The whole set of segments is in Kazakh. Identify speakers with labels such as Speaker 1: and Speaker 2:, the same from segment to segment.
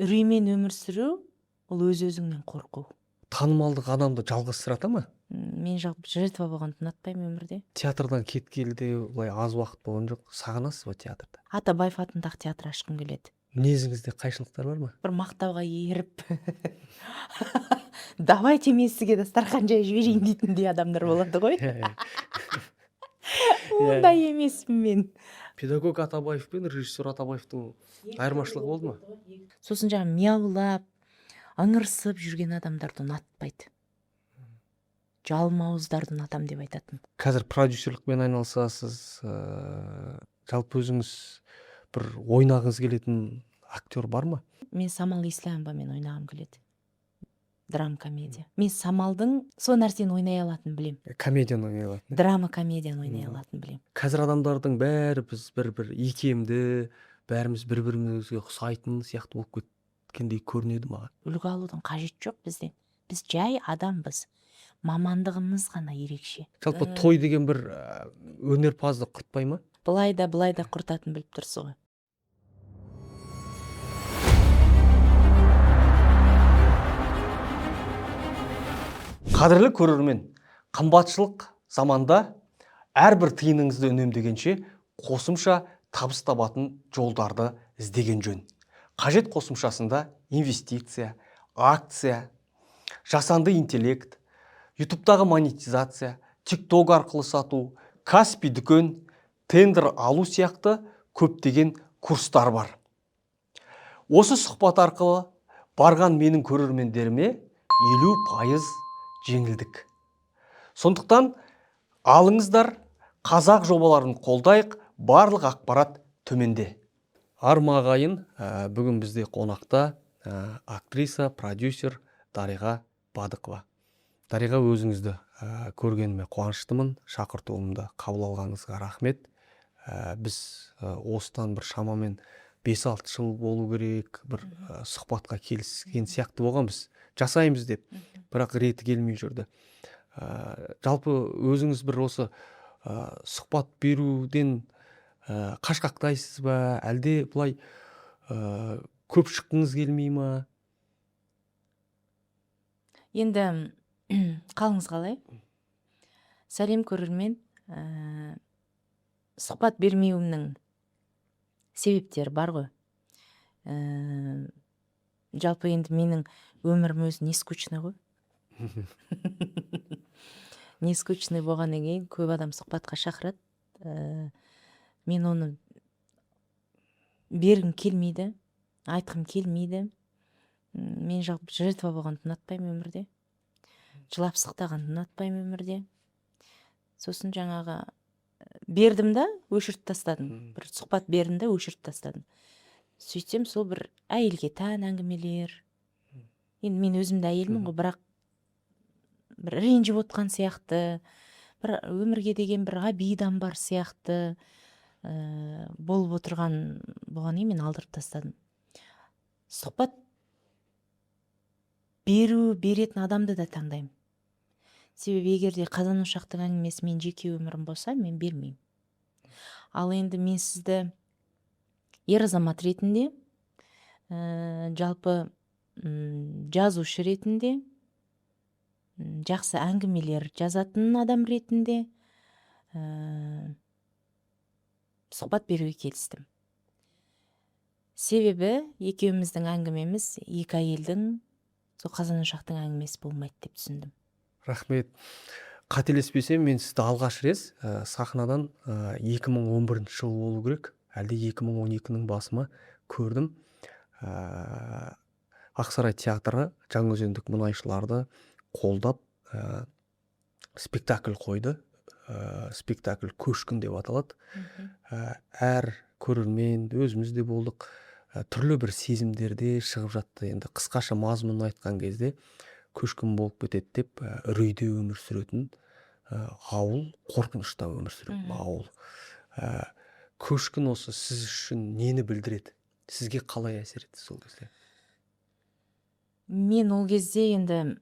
Speaker 1: үреймен өмір сүру ол өз-өзіңнен қорқу.
Speaker 2: Танымалдық адамды жалғастырата ма?
Speaker 1: Мен жалпы жертва болғанды ұнатпаймын өмірде.
Speaker 2: Театрдан кеткелі де былай аз уақыт болған жоқ. Сағынасыз ба театрда?
Speaker 1: Атабаев атындағы театр ашқым келеді.
Speaker 2: Мінезіңізде қайшылықтар бар ма?
Speaker 1: Бір мақтауға еріп давайте мен сізге дастархан жайып жіберейін дейтіндей адамдар болады ғой. Ондай емеспін мен.
Speaker 2: Педагог Атабаев пен режиссер Атабаевтың айырмашылығы болды ма?
Speaker 1: Сосын жаңа мияулап, ыңырсып жүрген адамдарды ұнатпайды. Жалмауыздарды ұнатам деп айтатын.
Speaker 2: Қазір продюсерлікпен айналысасыз. Жалпы өзіңіз бір ойнағыңыз келетін актер бар ма?
Speaker 1: Мен Самал Ислямовамен ойнағым келеді. Драма комедия. Мен Самалдың сол нәрсені ойнай алатын білем.
Speaker 2: Комедияны ойнай алатын.
Speaker 1: Драма комедияны ойнай алатын білем.
Speaker 2: Қазір адамдардың бәрі біз бір икемді, бәріміз бір-бірімізге ұқсайтын сияқты болып кеткендей көрінеді маған.
Speaker 1: Үлгі алудың қажеті жоқ бізден. Біз жай адамбыз. Мамандығымыз ғана ерекше.
Speaker 2: Жалпы той деген бір өнерпазды құртпай ма?
Speaker 1: Былай да құртатын біліп тұрсыз ғой.
Speaker 2: Қадірлі көрермен, қымбатшылық заманда әрбір тиыныңызды үнемдегенше қосымша табыс табатын жолдарды іздеген жөн. Қажет қосымшасында инвестиция, акция, жасанды интеллект, ютубтағы монетизация, тикток арқылы сату, Каспи дүкен, тендер алу сияқты көптеген курстар бар. Осы сұхбат арқылы барған менің көрермендеріме 50% жеңілдік. Сондықтан алыңыздар, қазақ жобаларын қолдайық, барлық ақпарат төменде. Арма ағайын, бүгін бізде қонақта актриса, продюсер Дариға Бадықова. Дариға, өзіңізді көргеніме қуаныштымын. Шақыртуымды қабыл алғаныңызға рахмет. Біз осыдан бір шамамен 5-6 жыл болу керек, бір сұхбатқа келіскен сияқты болғанбыз. Жасаймыз деп, бірақ реті келмей жүрді. Жалпы өзіңіз бір осы сұхбат беруден қашқақтайсыз ба, әлде бұлай көп шыққыңыз келмей ма?
Speaker 1: Енді қалыңыз қалай? Сәлем көрермен. Сұхбат бермеуімнің себептері бар ғой. Жалпы енді менің өмірім өзі не скучный ғой. Не скучный болғаннан кейін көп адам сұхбатқа шақырады. Мен оны бергім келмейді, айтқым келмейді. Мен жалпы жертва болғанды ұнатпаймын өмірде. Жылап сықтағанды ұнатпаймын өмірде. Сосын жаңағы бердім да, өшіріп тастадым. Бір сұхбат бердім да, өшіріп тастадым. Сөйтсем сол бір әйелге тән әңгімелер. Енді мен өзімді әйелмін ғой, бірақ бір ренжіп отқан сияқты, бір өмірге деген бір обидам бар сияқты болып отырған болған мен алдырып тастадым. Сұхбат беретін адамды да таңдаймын. Себебі егерде Қазан ошақтың әңгімесі мен жеке өмірім болса, мен бермеймін. Ал енді мен сізді ер азамат ретінде, жалпы жазушы ретінде, жақсы әңгімелер жазатын адам ретінде сұхбат беруге келістім. Себебі екеуміздің әңгімеміз екі әйелдің сол Қазан ошақтың әңгімесі болмайды деп түсіндім.
Speaker 2: Рахмет. Қателеспесем, мен сізді алғаш рет сахнадан 2011 жыл болу керек, әлде 2012-нің басыма көрдім. Ақсарай театры жаңаөзендік мұнайшыларды қолдап спектакль қойды. Спектакль көшкін деп аталады. Әр көрермен, өзіміз де болдық, түрлі бір сезімдерде шығып жатты. Енді қысқаша мазмұнын айтқан кезде көшкін болып кетеді деп, үрейде өмір сүретін ауыл, қорқынышта өмір сүретін ауыл. Көшкін осы сіз үшін нені білдіреді? Сізге қалай әсер етті сол кезде?
Speaker 1: Мен ол кезде енді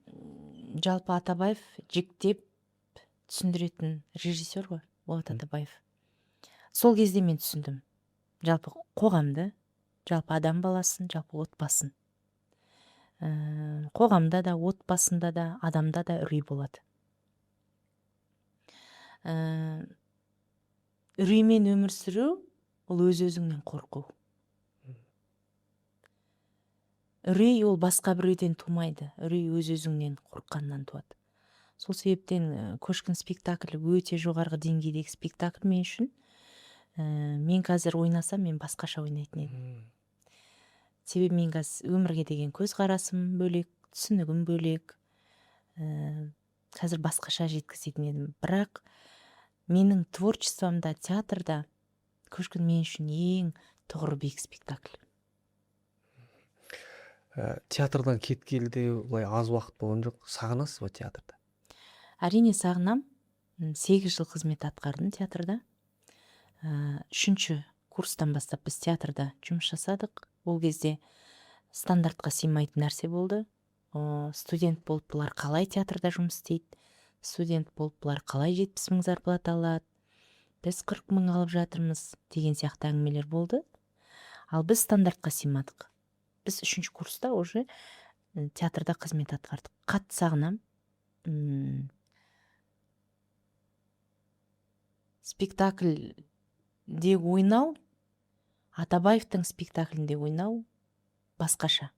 Speaker 1: жалпы Атабаев жіктеп түсіндіретін режиссер ғой, Болат Атабаев. Сол кезде мен түсіндім. Жалпы қоғамды, жалпы адам баласын, жалпы отбасын. қоғамда да, отбасында да, адамда да үрей болады. Үреймен өмір сүру ол өз-өзіңнен қорқу. Үрей ол басқа біреуден тумайды. Үрей өз-өзіңнен қорыққаннан туады. Сол себептен көшкін спектаклі өте жоғарғы деңгейдегі спектакль мен үшін. Мен қазір ойнасам, мен басқаша ойнайтын едім. Себебі мен қазір өмірге деген көзқарасым бөлек, түсінігім бөлек. Қазір басқаша жеткізетін едім. Бірақ менің творчествомда, театрда көшкін мен үшін ең тұғыры биік спектакль.
Speaker 2: Театрдан кеткелі де былай аз уақыт болған жоқ. Сағынасыз ба театрда?
Speaker 1: Әрине сағынам. 8 жыл қызмет атқардым театрда. 3-ші курстан бастап біз театрда жұмыс жасадық. Ол кезде стандартқа сыймайтын нәрсе болды. Студент болып бұлар қалай театрда жұмыс істейді? Студент болып бұлар қалай 70 000 зарплата алады? Біз 40 000 алып жатырмыз деген сияқты әңгімелер болды. Ал біз стандартқа сыймадық. Біз 3-ші курста уже театрда қызмет атқардық. Қатты сағынам. Спектакльде ойнау, Атабаевтың спектаклінде ойнау басқаша.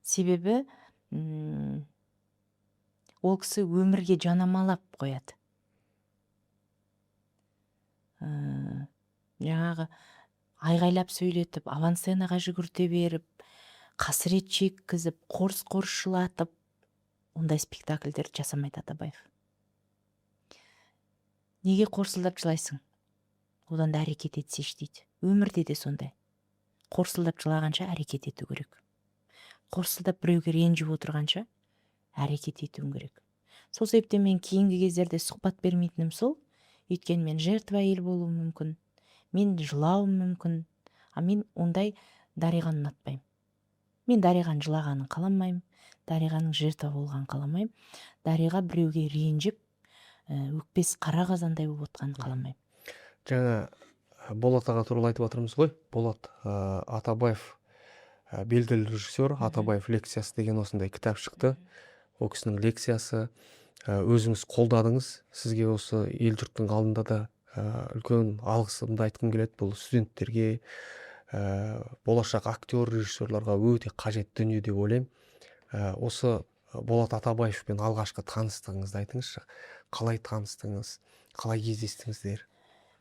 Speaker 1: Себебі ол кісі өмірге жанамалап қояды. Жаңағы айғайлап сөйлетіп, авансценаға жүгірте беріп, қасірет шеккізіп, қорс-қорс жылатып, ондай спектакльдер жасамайды Атабаев. Неге қорсылдап жылайсың? Одан да әрекет етсеш дейді. Өмірде де сондай. Қорсылдап жылағанша әрекет ету керек. Қорсылдап біреуге ренжіп отырғанша әрекет етуің керек. Сол себептен мен кейінгі кездерде сұхбат бермейтінім сол. Өйткені мен жертва әйел болуым мүмкін. Мен жылауым мүмкін. Мен ондай Дариғаны ұнатпаймын. Мен Дариғаның жылағанын қаламаймын. Дариғаның жертва болғанын қаламаймын. Дариға біреуге ренжіп, өкпес қара қазандай болып отқанын қаламаймын.
Speaker 2: Жаңа Болат аға туралы айтып жатырмыз ғой. Болат Атабаев белгілі режиссер. Атабаев лекциясы деген осындай кітап шықты. Ол кісінің лекциясы өзіңіз қолдадыңыз. Сізге осы ел жұрттың алдында да үлкен алғысымды айтқым келеді. Бұл студенттерге, болашақ актер, режиссерларға өте қажет дүние деп ойлаймын. Осы Болат Атабаевпен алғашқы таныстығыңызды айтыңызшы. Қалай таныстыңыз? Қалай кездестіңіздер?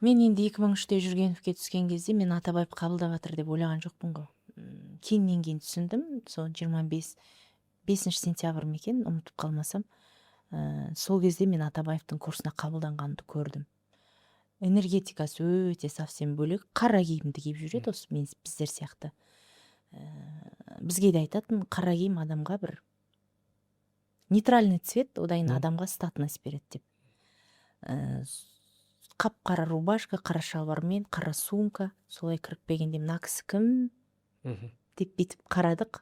Speaker 1: Мен енді 2003-те Жүргеновке түскен кезде мен Атабаев қабылдап жатыр деп ойлаған жоқпын ғой. Кейіннен кейін түсіндім. Сол 5 сентябрь ма екен, ұмытып қалмасам. Сол кезде мен Атабаевтың курсына қабылданғанды көрдім. Энергетикасы өте совсем бөлек. Қара киімді киіп жүреді осы біздер сияқты. Бізге де айтатын, қара киім адамға бір нейтральный цвет, одан адамға статность береді деп. Қап-қара рубашка, қара шалбармен, қара сумка, солай кіріп келгенде мына кісі кім деп бүйтіп қарадық.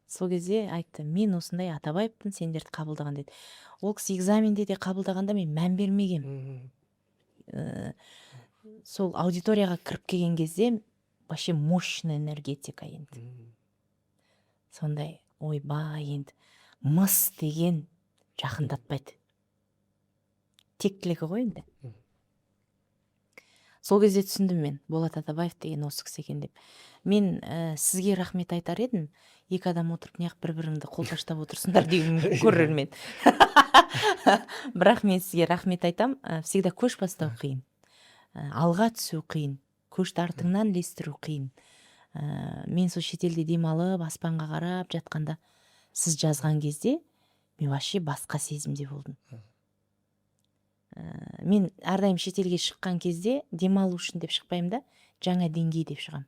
Speaker 1: Сол кезде айтты, мен осындай Атабаевпын, сендерді қабылдаған деді. Ол кісі экзаменде де қабылдағанда мен мән бермегем. Сол аудиторияға кіріп келген кезде вообще мощный энергетика енді. Сондай ойбай енді мыс деген жақындатпайды. Тектілігі ғой енді. Сол кезде түсіндім мен, Болат Атабаев деген осы кісі екен деп. Мен сізге рахмет айтар едім, 2 адам отырып неғып бір-біріңді қолпаштап отырсыңдар деген көрермен. Бірақ мен сізге рахмет айтам, всегда көш бастау қиын. Алға түсу қиын, көшті артыңнан ілестіру қиын. Мен сол шетелде демалып, аспанға қарап жатқанда, сіз жазған кезде, мен вообще басқа сезімде болдым. Мен әрдайым шетелге шыққан кезде демалу үшін деп шықпаймын да, жаңа деңгей деп шығам.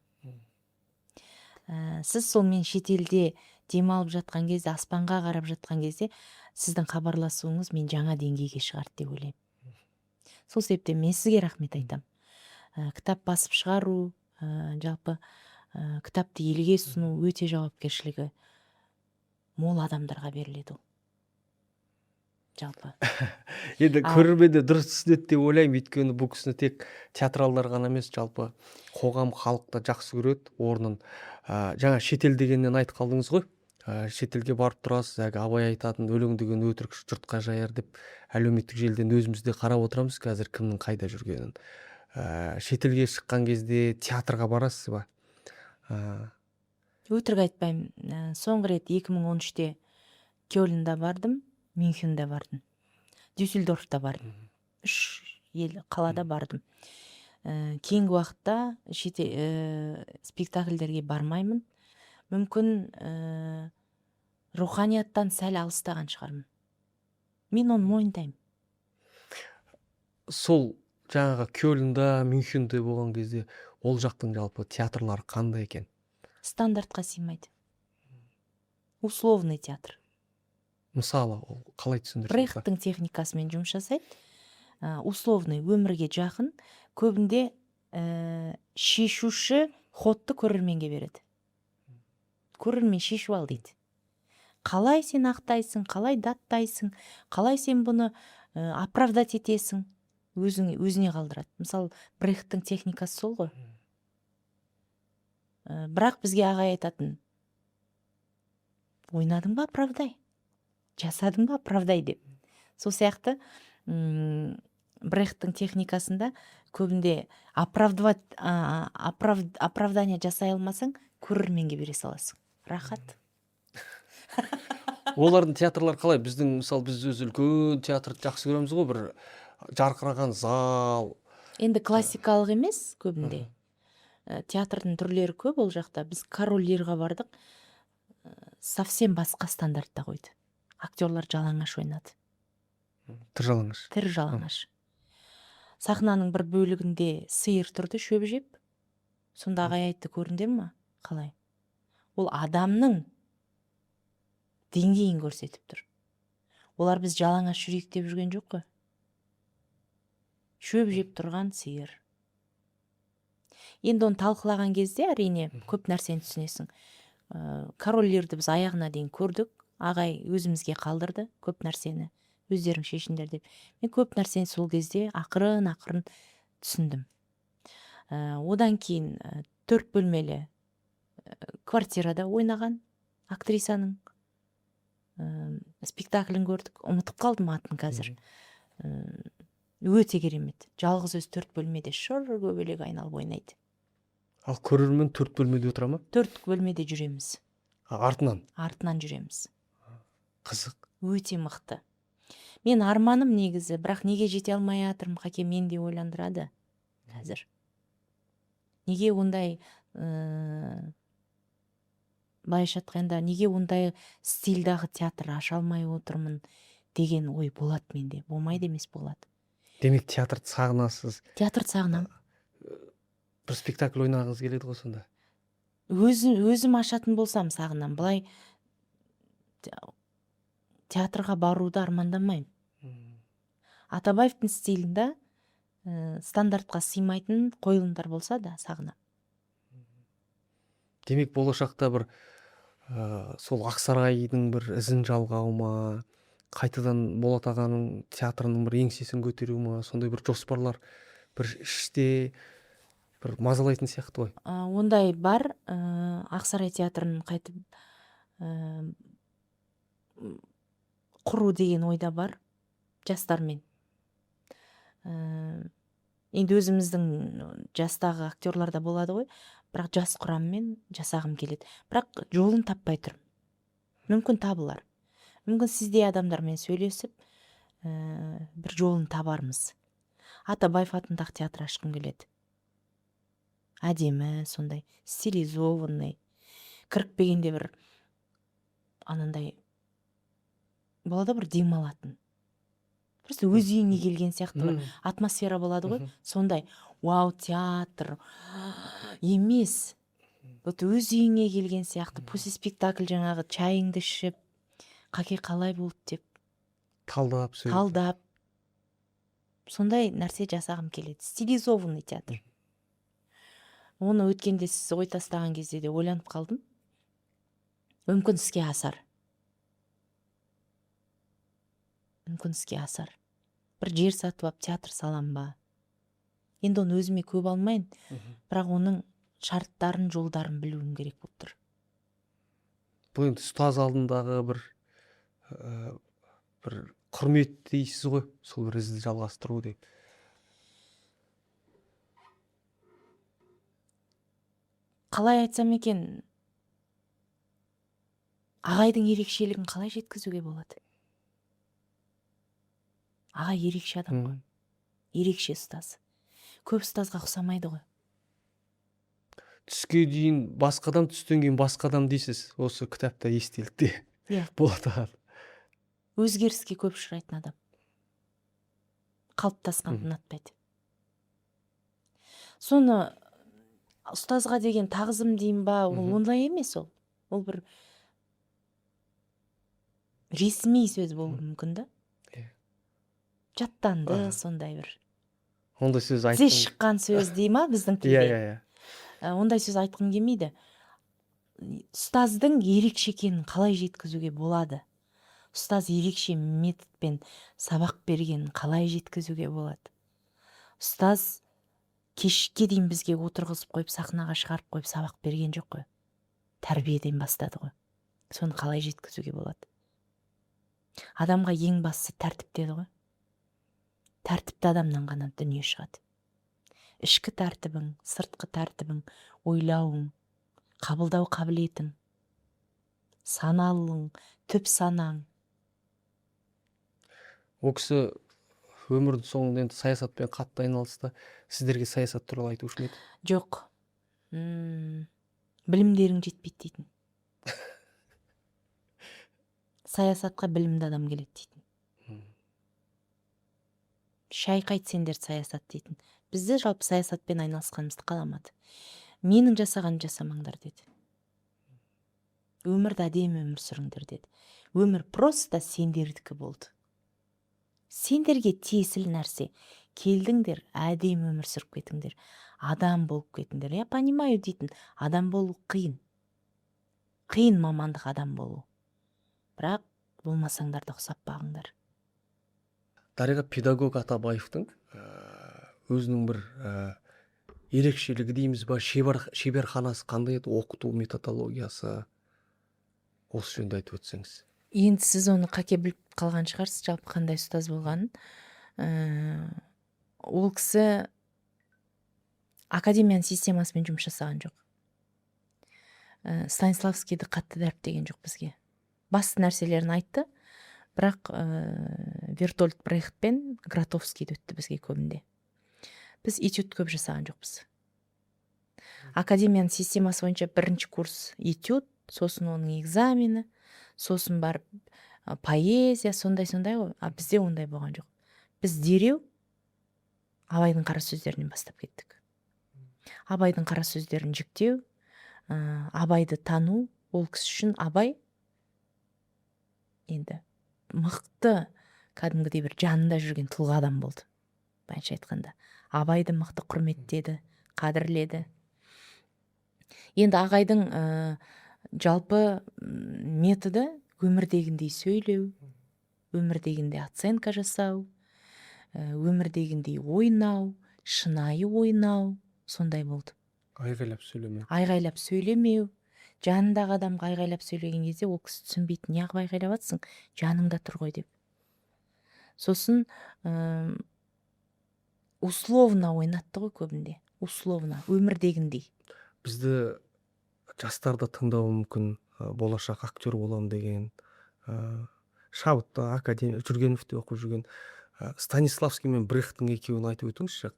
Speaker 1: Сіз сол мен шетелде демалып жатқан кезде, аспанға қарап жатқан кезде, сіздің хабарласуыңыз мен жаңа деңгейге шығарды деп ойлаймын. Сол себептен мен сізге рахмет айтам. Кітап басып шығару, жалпы кітапты елге ұсыну өте жауапкершілігі мол адамдарға беріледі ол. Жалпы.
Speaker 2: Енді көрерменде дұрыс түсінеді деп ойлаймын. Өйткені бұл кісіні тек театралдар ғана емес, жалпы қоғам, халық та жақсы көреді орнын. Жаңа шетел дегеннен айтып қалдыңыз ғой. шетелге барып тұрасыз, әлгі Абай айтатын өлең деген өтірік жұртқа жаяр деп әлеуметтік желіден өзіміз де қарап отырамыз қазір кімнің қайда жүргенін. Шетелге шыққан кезде театрға барасыз ба?
Speaker 1: Өтірік айтпаймын. Соңғы рет 2013-те Кёльнда бардым, Мюнхенде бардым, Дюссельдорфта бардым. 3 қалада бардым. Кейінгі уақытта спектакльдерге бармаймын. Мүмкін руханияттан сәл алыстаған шығармын. Мен оны мойындаймын.
Speaker 2: Сол жаңағы Кёльнда, Мюнхенде болған кезде ол жақтың жалпы театрлары қандай екен?
Speaker 1: Стандартқа сыймайды. Условный театр.
Speaker 2: Мысалы, ол қалай түсіндірсеңіз?
Speaker 1: Брехттің техникасымен жұмыс жасайды. Условный, өмірге жақын. Көбінде шешуші ходты көрерменге береді. Көрермен шешіп ал дейді. Қалай сен ақтайсың, қалай даттайсың, қалай сен бұны оправдать етесің, өзіне қалдырады. Мысалы, Брехттің техникасы сол ғой. Бірақ бізге ағай айтатын: ойнадың ба, оправдай, жасадың ба, оправдай деп. Сол сияқты Брехттің техникасында көбінде оправдание жасай алмасаң, көрерменге бере саласың. Рахат.
Speaker 2: Олардың театрлары қалай? Біздің, мысалы, біз өзі үлкен театрды жақсы көреміз ғой, бір жарқыраған зал.
Speaker 1: Енді классикалық емес көбінде. Театрдың түрлері көп ол жақта. Біз Король Лирға бардық. Совсем басқа стандартта қойды. Актерлар жалаңаш ойнады.
Speaker 2: Тір жалаңаш.
Speaker 1: Тір жалаңаш. Сахнаның бір бөлігінде сиыр тұрды, шөп жеп. Сонда ағай айтты: көрдіңдер ме? Қалай? Ол адамның деңгейін көрсетіп тұр. Олар біз жалаңаш жүрейік деп жүрген жоқ қой. Шөп жеп тұрған сиыр. Енді оны талқылаған кезде әрине көп нәрсені түсінесің. Король Лирді біз аяғына дейін көрдік. Ағай өзімізге қалдырды көп нәрсені. Өздерің шешіндер деп. Мен көп нәрсені сол кезде ақырын түсіндім. Одан кейін 4 бөлмелі квартирада ойнаған актрисаның спектаклін көрдік. Ұмытып қалдым атын қазір. Өте керемет. Жалғыз өз 4 бөлмеде шыр көбелек айналып ойнайды.
Speaker 2: Ал көрермен 4 бөлмеде отыра ма?
Speaker 1: 4 бөлмеде жүреміз.
Speaker 2: Артынан
Speaker 1: жүреміз.
Speaker 2: Қызық.
Speaker 1: Өте мықты. Мен арманым негізі, бірақ неге жете алмай жатырмын, қаке, мен де ойландырады қазір. Неге ондай былайша айтқанда, неге ондай стильдағы театр аша алмай отырмын деген ой болады менде. Болмайды емес, болады.
Speaker 2: Демек театрды сағынасыз.
Speaker 1: Театрды сағынам.
Speaker 2: Бір спектакль ойнағыңыз келеді ғой сонда.
Speaker 1: Өзім ашатын болсам сағынам. Былай театрға баруды армандамаймын. Атабаевтың стилінде стандартқа сыймайтын қойылымдар болса да сағынам.
Speaker 2: Демек болашақта бір сол Ақсарайдың бір ізін жалғау ма, қайтадан Болат ағаның театрының бір еңсесін көтеру ма, сондай бір жоспарлар бір іште бір мазалайтын сияқты ғой.
Speaker 1: Ондай бар. Ақсарай театрын қайтып құру деген ойда бар жастармен. Енді өзіміздің жастағы актерларда болады ғой, бірақ жас құраммен жасағым келеді. Бірақ жолын таппай тұрмын. Мүмкін табылар. Мүмкін сіздей адамдармен сөйлесіп, бір жолын табармыз. Атабаев атындағы театр ашқым келеді. Әдемі, сондай стилизованный. Кірікпегенде бір анандай болады, бір демалатын. Просто өз үйіңе келген сияқты бір атмосфера болады ғой. Сондай, вау, театр емес. Вот өз үйіңе келген сияқты. После спектакль жаңағы чайыңды ішіп, қаке қалай болды деп талдап. Сондай нәрсе жасағым келеді. Стилизованный театр. Оны өткенде сіз ой тастаған кезде де ойланып қалдым. Мүмкін іске асар. Бір жер сатып алып театр салам ба? Енді оны өзіме көп алмайын, бірақ оның шарттарын, жолдарын білуім керек болып тұр.
Speaker 2: бұл енді ұстаз алдындағы бір құрмет дейсіз ғой, сол бір ізді жалғастыру деп.
Speaker 1: Қалай айтсам екен, ағайдың ерекшелігін қалай жеткізуге болады? Ағай ерекше адам ғой, ерекше ұстаз. Көп ұстазға ұқсамайды ғой.
Speaker 2: Түске дейін басқа адам, түстен кейін басқа адам дейсіз. Осы кітапта естелікте болады.
Speaker 1: Өзгеріске көп ұшырайтын адам. Қалыптасқан ұнатпайды. Соны ұстазға деген тағзым дейін ба, ол ондай емес ол. Ол бір ресми сөз болуы мүмкін да. Жаттанды сондай бір.
Speaker 2: Ондай сөз
Speaker 1: Тізе шыққан сөз дей ма біздің тілде? Ондай сөз айтқым келмейді. Ұстаздың ерекше екенін қалай жеткізуге болады? Ұстаз ерекше методпен сабақ бергенін қалай жеткізуге болады? Ұстаз кешке дейін бізге отырғызып қойып, сахнаға шығарып қойып сабақ берген жоқ қой. Тәрбиеден бастады ғой. Соны қалай жеткізуге болады? Адамға ең бастысы тәртіп деді ғой. Тәртіпті адамнан ғана дүние шығады. Ішкі тәртібің, сыртқы тәртібің, ойлауың, қабылдау қабілетің, саналың, түп санаң.
Speaker 2: Ол кісі өмірдің соңында енді саясатпен қатты айналысты. Сіздерге саясат туралы айтушы ма еді?
Speaker 1: Жоқ. Білімдерің жетпейді дейтін. Саясатқа білімді адам келеді дейтін. Шайқайт сендер саясат дейтін. Бізді жалпы саясатпен айналысқанымызды қаламады. Менің жасаған жасамаңдар деді. Өмірді әдемі өмір сүріңдер деді. Өмір просто сендердікі болды. Сендерге тиесілі нәрсе. Келдіңдер, әдемі өмір сүріп кетіңдер. Адам болып кетіңдер. Я понимаю дейтін. Адам болу қиын. Қиын мамандық адам болу. Бірақ болмасаңдар да ұқсап бағыңдар.
Speaker 2: Дариға, педагог Атабаевтың өзінің бір ерекшелігі дейміз ба, шеберханасы қандай еді, оқыту методологиясы, осы жөнінде айтып өтсеңіз.
Speaker 1: Енді сіз оны қаке біліп қалған шығарсыз, жалпы қандай ұстаз болғанын. Ол кісі академияның системасымен жұмыс жасаған жоқ. Станиславскийді қатты дәріптеген жоқ бізге. Басты нәрселерін айтты, бірақ Вертольд Брехт пен Гратовскийді өтті бізге көбінде. Біз этюд көп жасаған жоқпыз. Академияның системасы бойынша бірінші курс этюд, сосын оның экзамені, сосын барып поэзия, сондай ғой. А бізде ондай болған жоқ. Біз дереу Абайдың қара сөздерінен бастап кеттік. Абайдың қара сөздерін жіктеу, Абайды тану, ол кісі үшін Абай енді мықты, кәдімгідей бір жанында жүрген тұлға адам болды. Байынша айтқанда. Абайды мықты құрметтеді, қадірледі. Енді ағайдың жалпы методы өмірдегіндей сөйлеу, өмірдегіндей оценка жасау, өмірдегіндей ойнау, шынайы ойнау, сондай болды. Айғайлап сөйлемеу. Жанындағы адамға айғайлап сөйлеген кезде ол кісі түсінбейді, неғып айғайлап жатсың, жаныңда тұр ғой деп. Сосын условно ойнатты ғой көбінде. Условно, өмірдегіндей.
Speaker 2: Бізді жастарда тыңдауы мүмкін, болашақ актер болам деген, Шабытта академия Жүргеновте оқып жүрген Станиславский мен Брехттің екеуін айтып өтіңізші.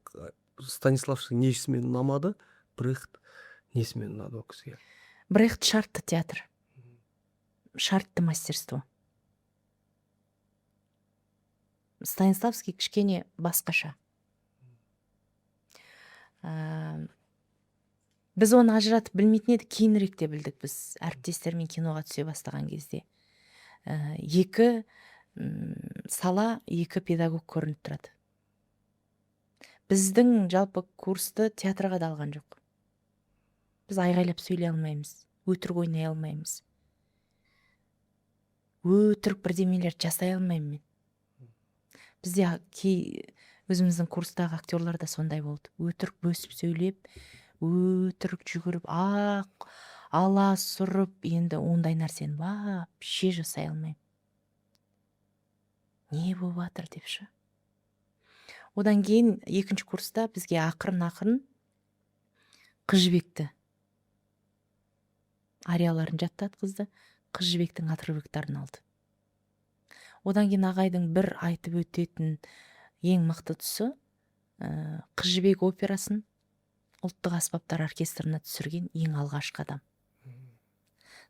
Speaker 2: Станиславский несімен ұнамады, Брехт несімен ұнады ол кісіге?
Speaker 1: Брехт шартты театр, шартты мастерство. Станиславский кішкене басқаша. Біз оны ажыратып білмейтін едік, кейініректе білдік біз әріптестермен киноға түсе бастаған кезде. Екі сала, екі педагог көрініп тұрады. Біздің жалпы курсты театрға да алған жоқ. Біз айғайлап сөйлей алмаймыз, өтірік ойнай алмаймыз. Өтірік бірдемелер жасай алмаймын мен. Бізде өзіміздің курстағы актерлар да сондай болды. Өтірік бөсіп сөйлеп, өтірік жүгіріп, аласұрып, енді ондай нәрсені вообще жасай алмаймын. Не болып жатыр деп ше. Одан кейін екінші курста бізге ақырын Қыз жібекті арияларын жаттатқызды, Қыз жібектің отрывоктарын алды. Одан кейін ағайдың бір айтып өтетін ең мықты тұсы, Қыз жібек операсын ұлттық аспаптар оркестрына түсірген ең алғашқы адам.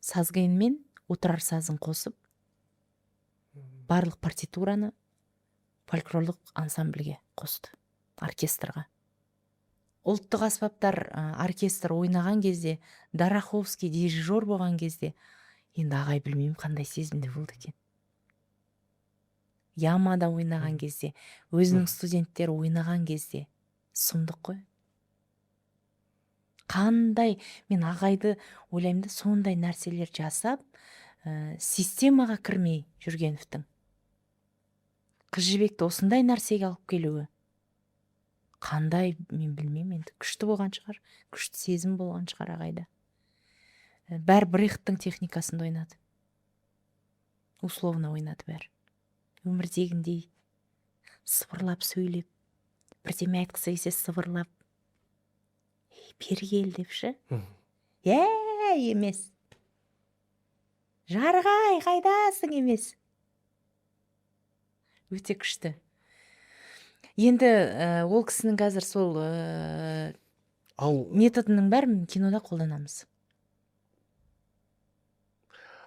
Speaker 1: Сазген мен отырар сазын қосып, барлық партитураны фольклорлық ансамбльге қосты, оркестрға. Ұлттық аспаптар оркестр ойнаған кезде, Дараховский дирижер болған кезде, енді ағай білмеймін қандай сезімде болды екен. Ямада ойнаған кезде, өзінің студенттері ойнаған кезде, сұмдық қой. Қандай, мен ағайды ойлаймын да, сондай нәрселер жасап, системаға кірмей Жүргеновтың. Қыз жібекті осындай нәрсеге алып келуі. Қандай, мен білмеймін, енді күшті болған шығар, күшті сезім болған шығар ағайда. Бәр Брехттің техникасында ойнады. Условно ойнады бәр. Өмірдегіндей сыбырлап сөйлеп, бірдеме айтқысы келсе сыбырлап, бері кел деп ше. Емес. Жарғай, қайдасың емес. Өте күшті. Енді ол кісінің қазір сол методының бәрін кинода қолданамыз.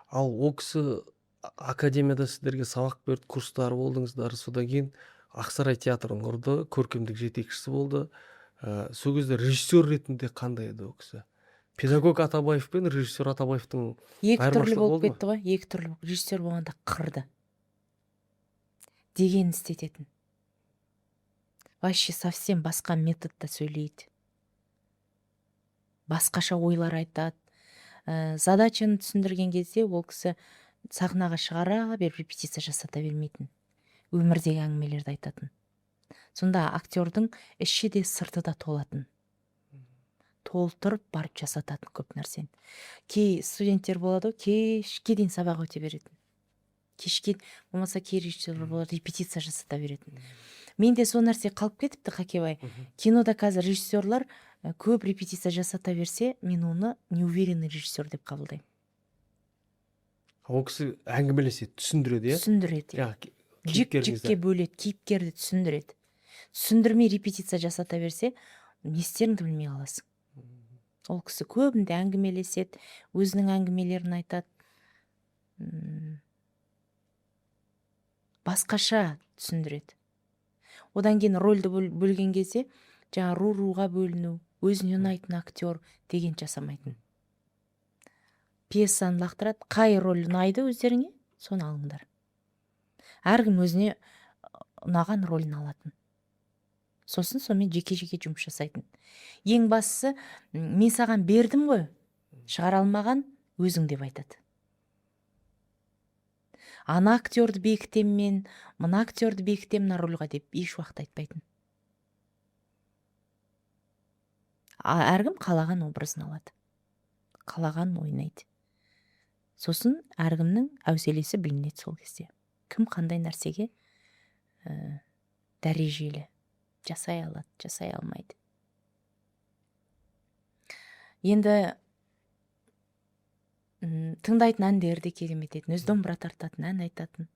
Speaker 2: Ал ол кісі академияда сіздерге сабақ берді, курстар болдыңыздар, содан кейін Ақсарай театрын құрды, көркемдік жетекшісі болды. Сол кезде режиссер ретінде қандай еді ол кісі? Педагог Атабаев пен режиссер Атабаевтың
Speaker 1: екі түрлі болып кетті ғой. Екі түрлі. Режиссер болғанда қырды. Деген істететін. Вообще совсем басқа методта сөйлейді. Басқаша ойлар айтады. Задачаны түсіндірген кезде ол кісі сахнаға шығара беріп репетиция жасата бермейтін. Өмірдегі әңгімелерді айтатын. Сонда актердің іші де сырты да толатын. Толтырып барып жасататын көп нәрсені. Кей студенттер болады, кешке дейін сабақ өте беретін. Кешке, болмаса кей режиссерлер болады, репетиция жасата беретін. Менде сол нәрсе қалып кетіпті, Қакебай. Кинода қазір режиссерлар көп репетиция жасата берсе, мен оны неуверенный режиссер деп қабылдаймын.
Speaker 2: Ол кісі әңгімелеседі, түсіндіреді, иә?
Speaker 1: Түсіндіреді. Жік-жікке бөледі, кейіпкерді түсіндіреді. Түсіндірмей репетиция жасата берсе, не істеріңді білмей қаласың. Ол кісі көбінде әңгімелеседі, өзінің әңгімелерін айтады. Басқаша түсіндіреді. Одан кейін рөлді бөлген кезде, жаңа руға бөліну, өзіне ұнайтын актер деген жасамайтын. Пьесаны лақтырады, қай рөл ұнайды өздеріңе, соны алыңдар. Әркім өзіне ұнаған рөлін алатын. Сосын сонымен жеке-жеке жұмыс жасайтын. Ең бастысы, мен саған бердім ғой, шығара алмаған өзің деп айтады. Ана актерді бекітем мен, мына актерді бекітем мына рөлға деп еш уақыт айтпайтын. Әркім қалаған образын алады. Қалаған ойнайды. Сосын әркімнің әуселесі білінеді сол кезде. Кім қандай нәрсеге дәрежелі жасай алады, жасай алмайды. Енді тыңдайтын әндері де керемет еді. Өз домбыра тартатын, ән айтатын.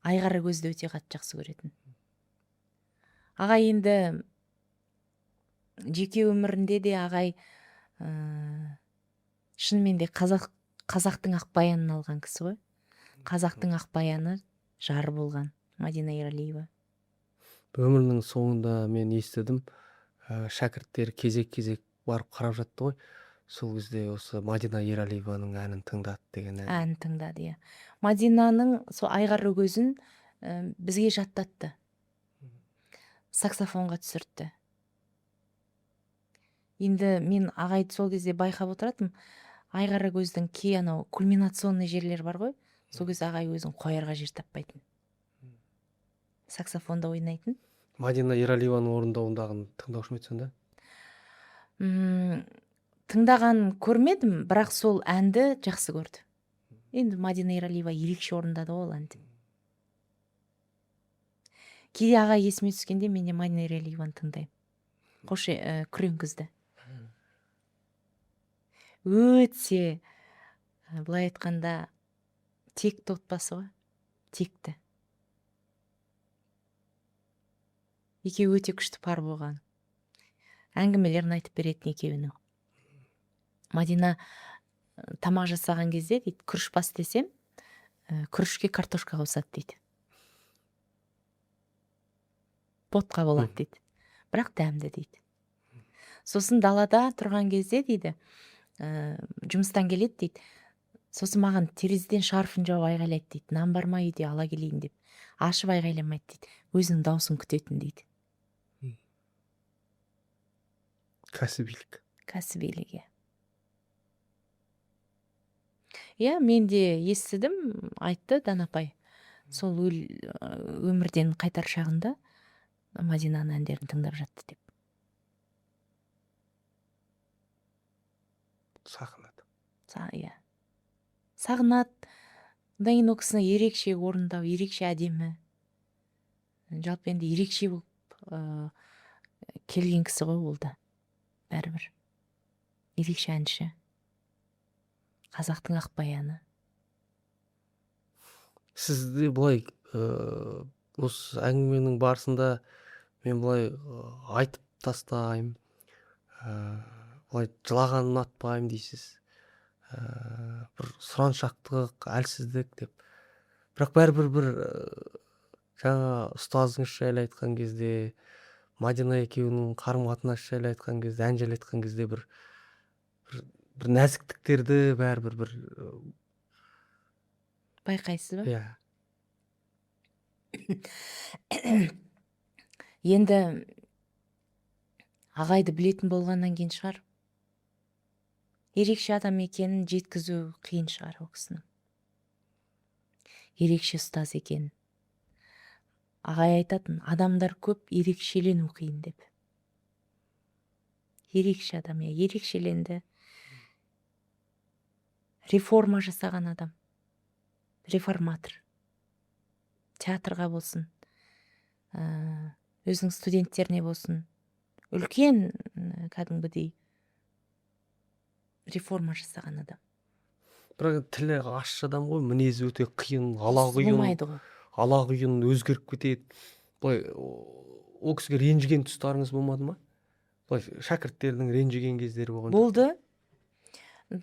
Speaker 1: Айғара көзді өте қатты жақсы көретін. Ағай енді жеке өмірінде де ағай шынымен де қазақтың ақбаянын алған кісі ғой. Қазақтың ақбаяны жары болған Мадина Ералиева.
Speaker 2: Өмірінің соңында мен естідім, шәкірттер кезек-кезек барып қарап жатты ғой. Сол кезде осы Мадина Ералиеваның әнін тыңдады деген ән.
Speaker 1: Ән тыңдады, иә. Мадинаның сол айғар өгізін бізге жаттатты. Саксофонға түсіртті. Енді мен ағайды сол кезде байқап отыратым. Айғар өгіздің кей анау кульминационный жерлер бар ғой. Сол кезде ағай өзін қоярға жер таппайтын. Саксофонда ойнайтын.
Speaker 2: Мадина Ералиеваның орындауындағын тыңдаушы ма еді сонда?
Speaker 1: тыңдаған көрмедім, бірақ сол әнді жақсы көрді. Енді Мадина Ералиева ерекше орындады ғой ол әнді. Кейде аға есіме түскенде мен де Мадина Ералиеваны тыңдаймын. Қош күрең күзді. Өте былай айтқанда текті отбасы ғой. Текті. Екеуі өте күшті пар болған. Әңгімелерін айтып беретін екеуінің. Мадина тамақ жасаған кезде дейді, күріш бас десем, күрішке картошка қосады дейді. Ботқа болады дейді. Бірақ дәмді дейді. Сосын далада тұрған кезде дейді, жұмыстан келеді дейді. Сосын маған терезеден шарфын жауып айғайлайды дейді. Нан бар ма үйде, ала келейін деп. Ашып айғайламайды дейді. Өзінің даусын күтетін дейді.
Speaker 2: Кәсібилік.
Speaker 1: Кәсібилігі. Иә, мен де естідім, айтты Данапай. Сол өмірден қайтар шағында Мадинаның әндерін тыңдап жатты деп.
Speaker 2: Сағынады.
Speaker 1: Иә. Сағынады. Одан кейін ол кісіні ерекше орындау, ерекше әдемі. Жалпы енді ерекше болып келген кісі ғой ол да. Бәрібір. Ерекше әнші. Қазақтың ақбаяны.
Speaker 2: Сізді былай осы әңгіменің барысында мен былай айтып тастаймын, былай жылаған ұнатпаймын дейсіз, бір сұраншақтық, әлсіздік деп. Бірақ бәрібір бір жаңа ұстазыңыз жайлы айтқан кезде, Мадина екеуінің қарым қатынасы жайлы айтқан кезде, ән жайлы айтқан кезде бір нәзіктіктерді бәрібір бір
Speaker 1: байқайсыз ба?
Speaker 2: иә.
Speaker 1: Енді ағайды білетін болғаннан кейін шығар. Ерекше адам екенін жеткізу қиын шығар ол кісінің. Ерекше ұстаз екен. Ағай айтатын, адамдар көп, ерекшелену қиын деп. Ерекше адам, ерекшеленді. Реформа жасаған адам. Реформатор. Театрға болсын, өзінің студенттеріне болсын, үлкен кәдімгідей реформа жасаған адам.
Speaker 2: Бірақ тілі ащы адам ғой, мінезі өте қиын, алақұйын өзгеріп кетеді. Былай ол кісіге ренжіген тұстарыңыз болмады ма? Былай шәкірттердің ренжіген кездері болған?
Speaker 1: Болды.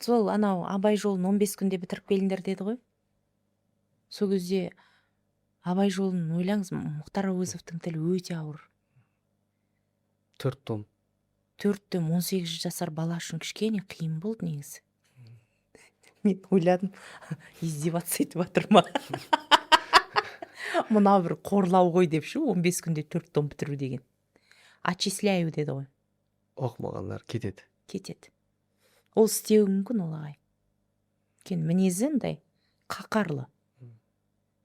Speaker 1: Сол анау Абай жолын 15 күнде бітіріп келіңдер деді ғой. Сол кезде Абай жолын ойлаңыз, Мұхтар Әуезовтың тілі өте ауыр.
Speaker 2: 4 том.
Speaker 1: 4 том 18 жасар бала үшін кішкене қиын болды негізі. Мен ойладым, издеваться етіп жатыр ма? Мына бір қорлау ғой деп шу, 15 күнде 4 том бітіру деген. Отчисляю деді ғой.
Speaker 2: Оқымағандар кетеді.
Speaker 1: Кетеді. Ол істеуі мүмкін ол ағай. Мінезі андай қақарлы.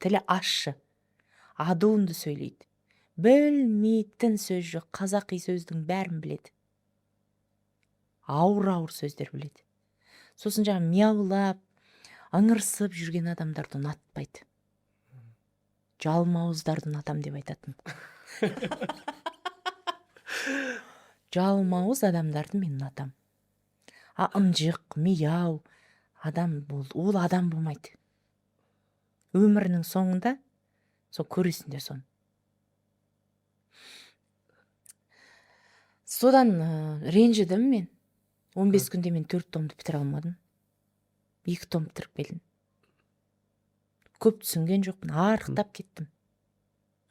Speaker 1: Тілі ащы. Адуынды сөйлейді. Білмейтін сөз жоқ. Қазақи сөздің бәрін біледі. Ауыр сөздер біледі. Сосын жаңа мияулап, ыңырсып жүрген адамдарды ұнатпайды. Жалмауыздарды ұнатам деп айтатын. Жалмауыз адамдарды мен ұнатам. Ынжық, мияу адам болды. Ол адам болмайды. Өмірінің соңында сол көресінде сон. Содан ренжідім мен. 15 күнде мен 4 томды бітіре алмадым. 2 том бітіріп келдім. Көп түсінген жоқпын, арықтап кеттім.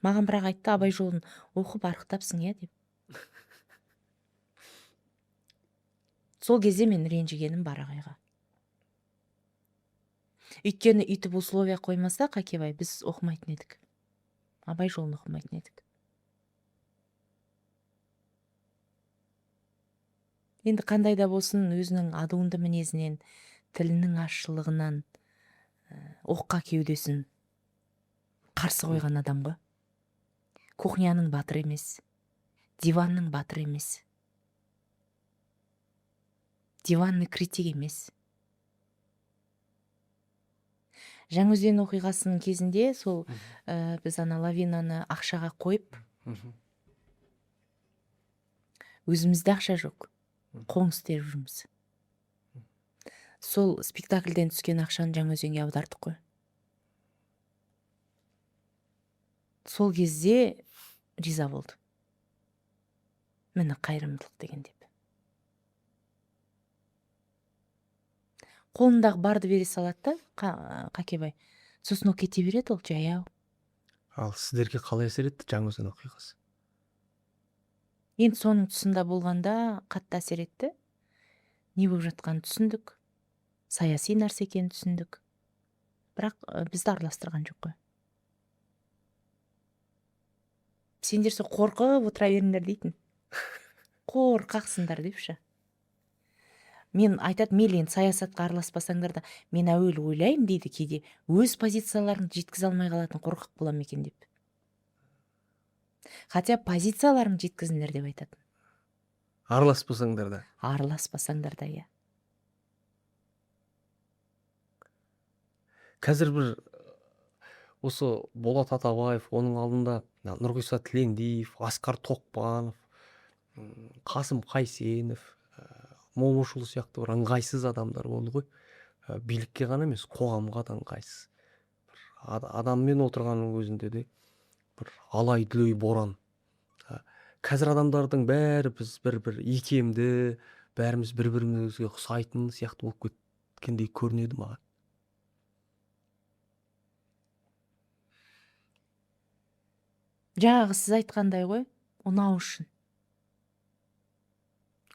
Speaker 1: Маған бірақ айтты, Абай жолын оқып арықтапсың иә деп. Сол кезде мен ренжігенім бар ағайға. Өйткені үйтіп условия қоймаса, Қакебай, біз оқымайтын едік. Абай жолын оқымайтын едік. Енді қандай да болсын, өзінің адуынды мінезінен, тілінің ащылығынан оққа кеудесін қарсы қойған адам ғой. Кухняның батыры емес, диванның батыры емес. диванный критик емес. Жаңаөзен оқиғасының кезінде сол біз ана лавинаны ақшаға қойып, өзімізде ақша жоқ, қоңыз теріп жүрміз. Сол спектакльден түскен ақшаны Жаңаөзенге аудардық қой. Сол кезде риза болдым. Міне қайырымдылық деген деп. Қолындағы барды бере салады да, Қакебай. Сосын ол кете береді, ол жаяу.
Speaker 2: Ал сіздерге қалай әсер етті Жаңаөзен оқиғасы?
Speaker 1: Енді соның тұсында болғанда қатты әсер етті. Не болып жатқанын түсіндік. Саяси нәрсе екенін түсіндік. Бірақ бізді араластырған жоқ қой. Сендер сол қорқып отыра беріңдер дейтін. Қорқақсыңдар депші. Мен айтады, мейлі енді саясатқа араласпасаңдар да, мен әуелі ойлаймын дейді кейде, өз позицияларын жеткізе алмай қалатын қорқақ болам екен деп. Хотя позицияларын жеткізіңдер деп айтатын.
Speaker 2: Араласпасаңдар да.
Speaker 1: Араласпасаңдар да, иә.
Speaker 2: Қазір бір осы Болат Атабаев, оның алдында Нұрғиса Тілендиев, Асқар Тоқпанов, Қасым Қайсенов, Момышұлы сияқты бір ыңғайсыз адамдар болды ғой. Билікке ғана емес, қоғамға да ыңғайсыз. Адаммен отырғанның өзінде де бір алай дүлей боран. Қазір адамдардың бәрі біз бір икемді, бәріміз бір-бірімізге ұқсайтын сияқты болып кеткендей көрінеді маған.
Speaker 1: Жаңағы сіз айтқандай ғой, ұнау үшін.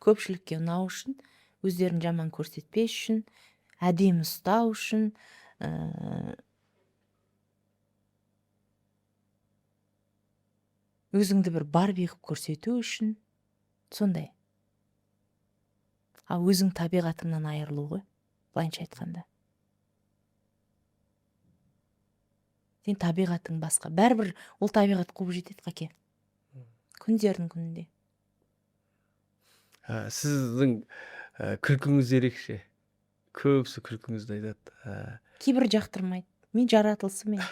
Speaker 1: Көпшілікке ұнау үшін, өздерін жаман көрсетпес үшін, әдемі ұстау үшін, өзіңді бір бар биғып көрсету үшін, сондай. Ал өзің табиғатыңнан айырылу ғой, былайынша айтқанда. Сен табиғатың басқа. Бәрібір ол табиғат қуып жетеді, Қаке. Күндердің күнінде.
Speaker 2: Сіздің күлкіңіз ерекше. Көбісі күлкіңізді айтады.
Speaker 1: Кейбір жақтырмайды. Мен жаратылысым мен.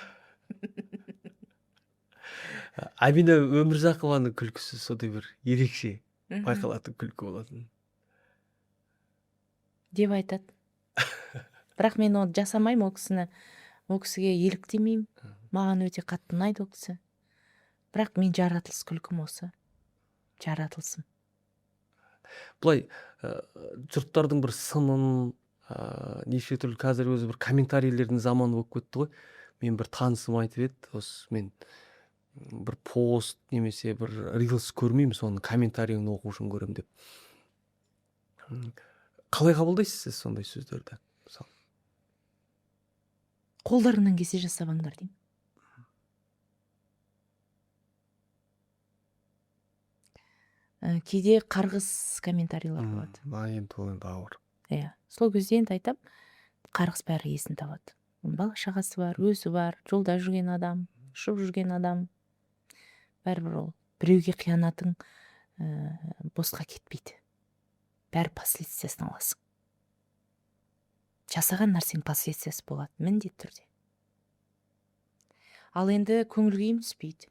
Speaker 2: Әмина Өмірзақованың күлкісі сондай бір ерекше байқалатын күлкі болатын.
Speaker 1: Деп айтады. Бірақ мен оны жасамаймын, ол кісіге еліктемеймін. Маған өте қатты ұнайды ол кісі. Бірақ мен жаратылыс күлкім осы. Жаратылысым.
Speaker 2: Бұлай жұрттардың бір сынын, неше түрлі қазір өзі бір комментарийлердің заманы болып кетті ғой. Мен бір танысым айтып еді, осы мен бір пост немесе бір рилс көрмеймін, соның комментарийін оқу үшін көрем деп. Қалай қабылдайсыз сіз сондай сөздерді?
Speaker 1: Қолдарынан келсе жасабаңдар деймін. Кейде қарғыс комментарийлар болады.
Speaker 2: Енді ол енді ауыр.
Speaker 1: Иә, сол кезде енді айтам, қарғыс бәрі есін табады. Бала шағасы бар, өзі бар, жолда жүрген адам, ұшып жүрген адам. Бәрібір ол біреуге қиянатың босқа кетпейді. Бәрі последствиясын аласың. Жасаған нәрсең последствиясы болады, міндетті түрде. Ал енді көңіл күйім түспейді.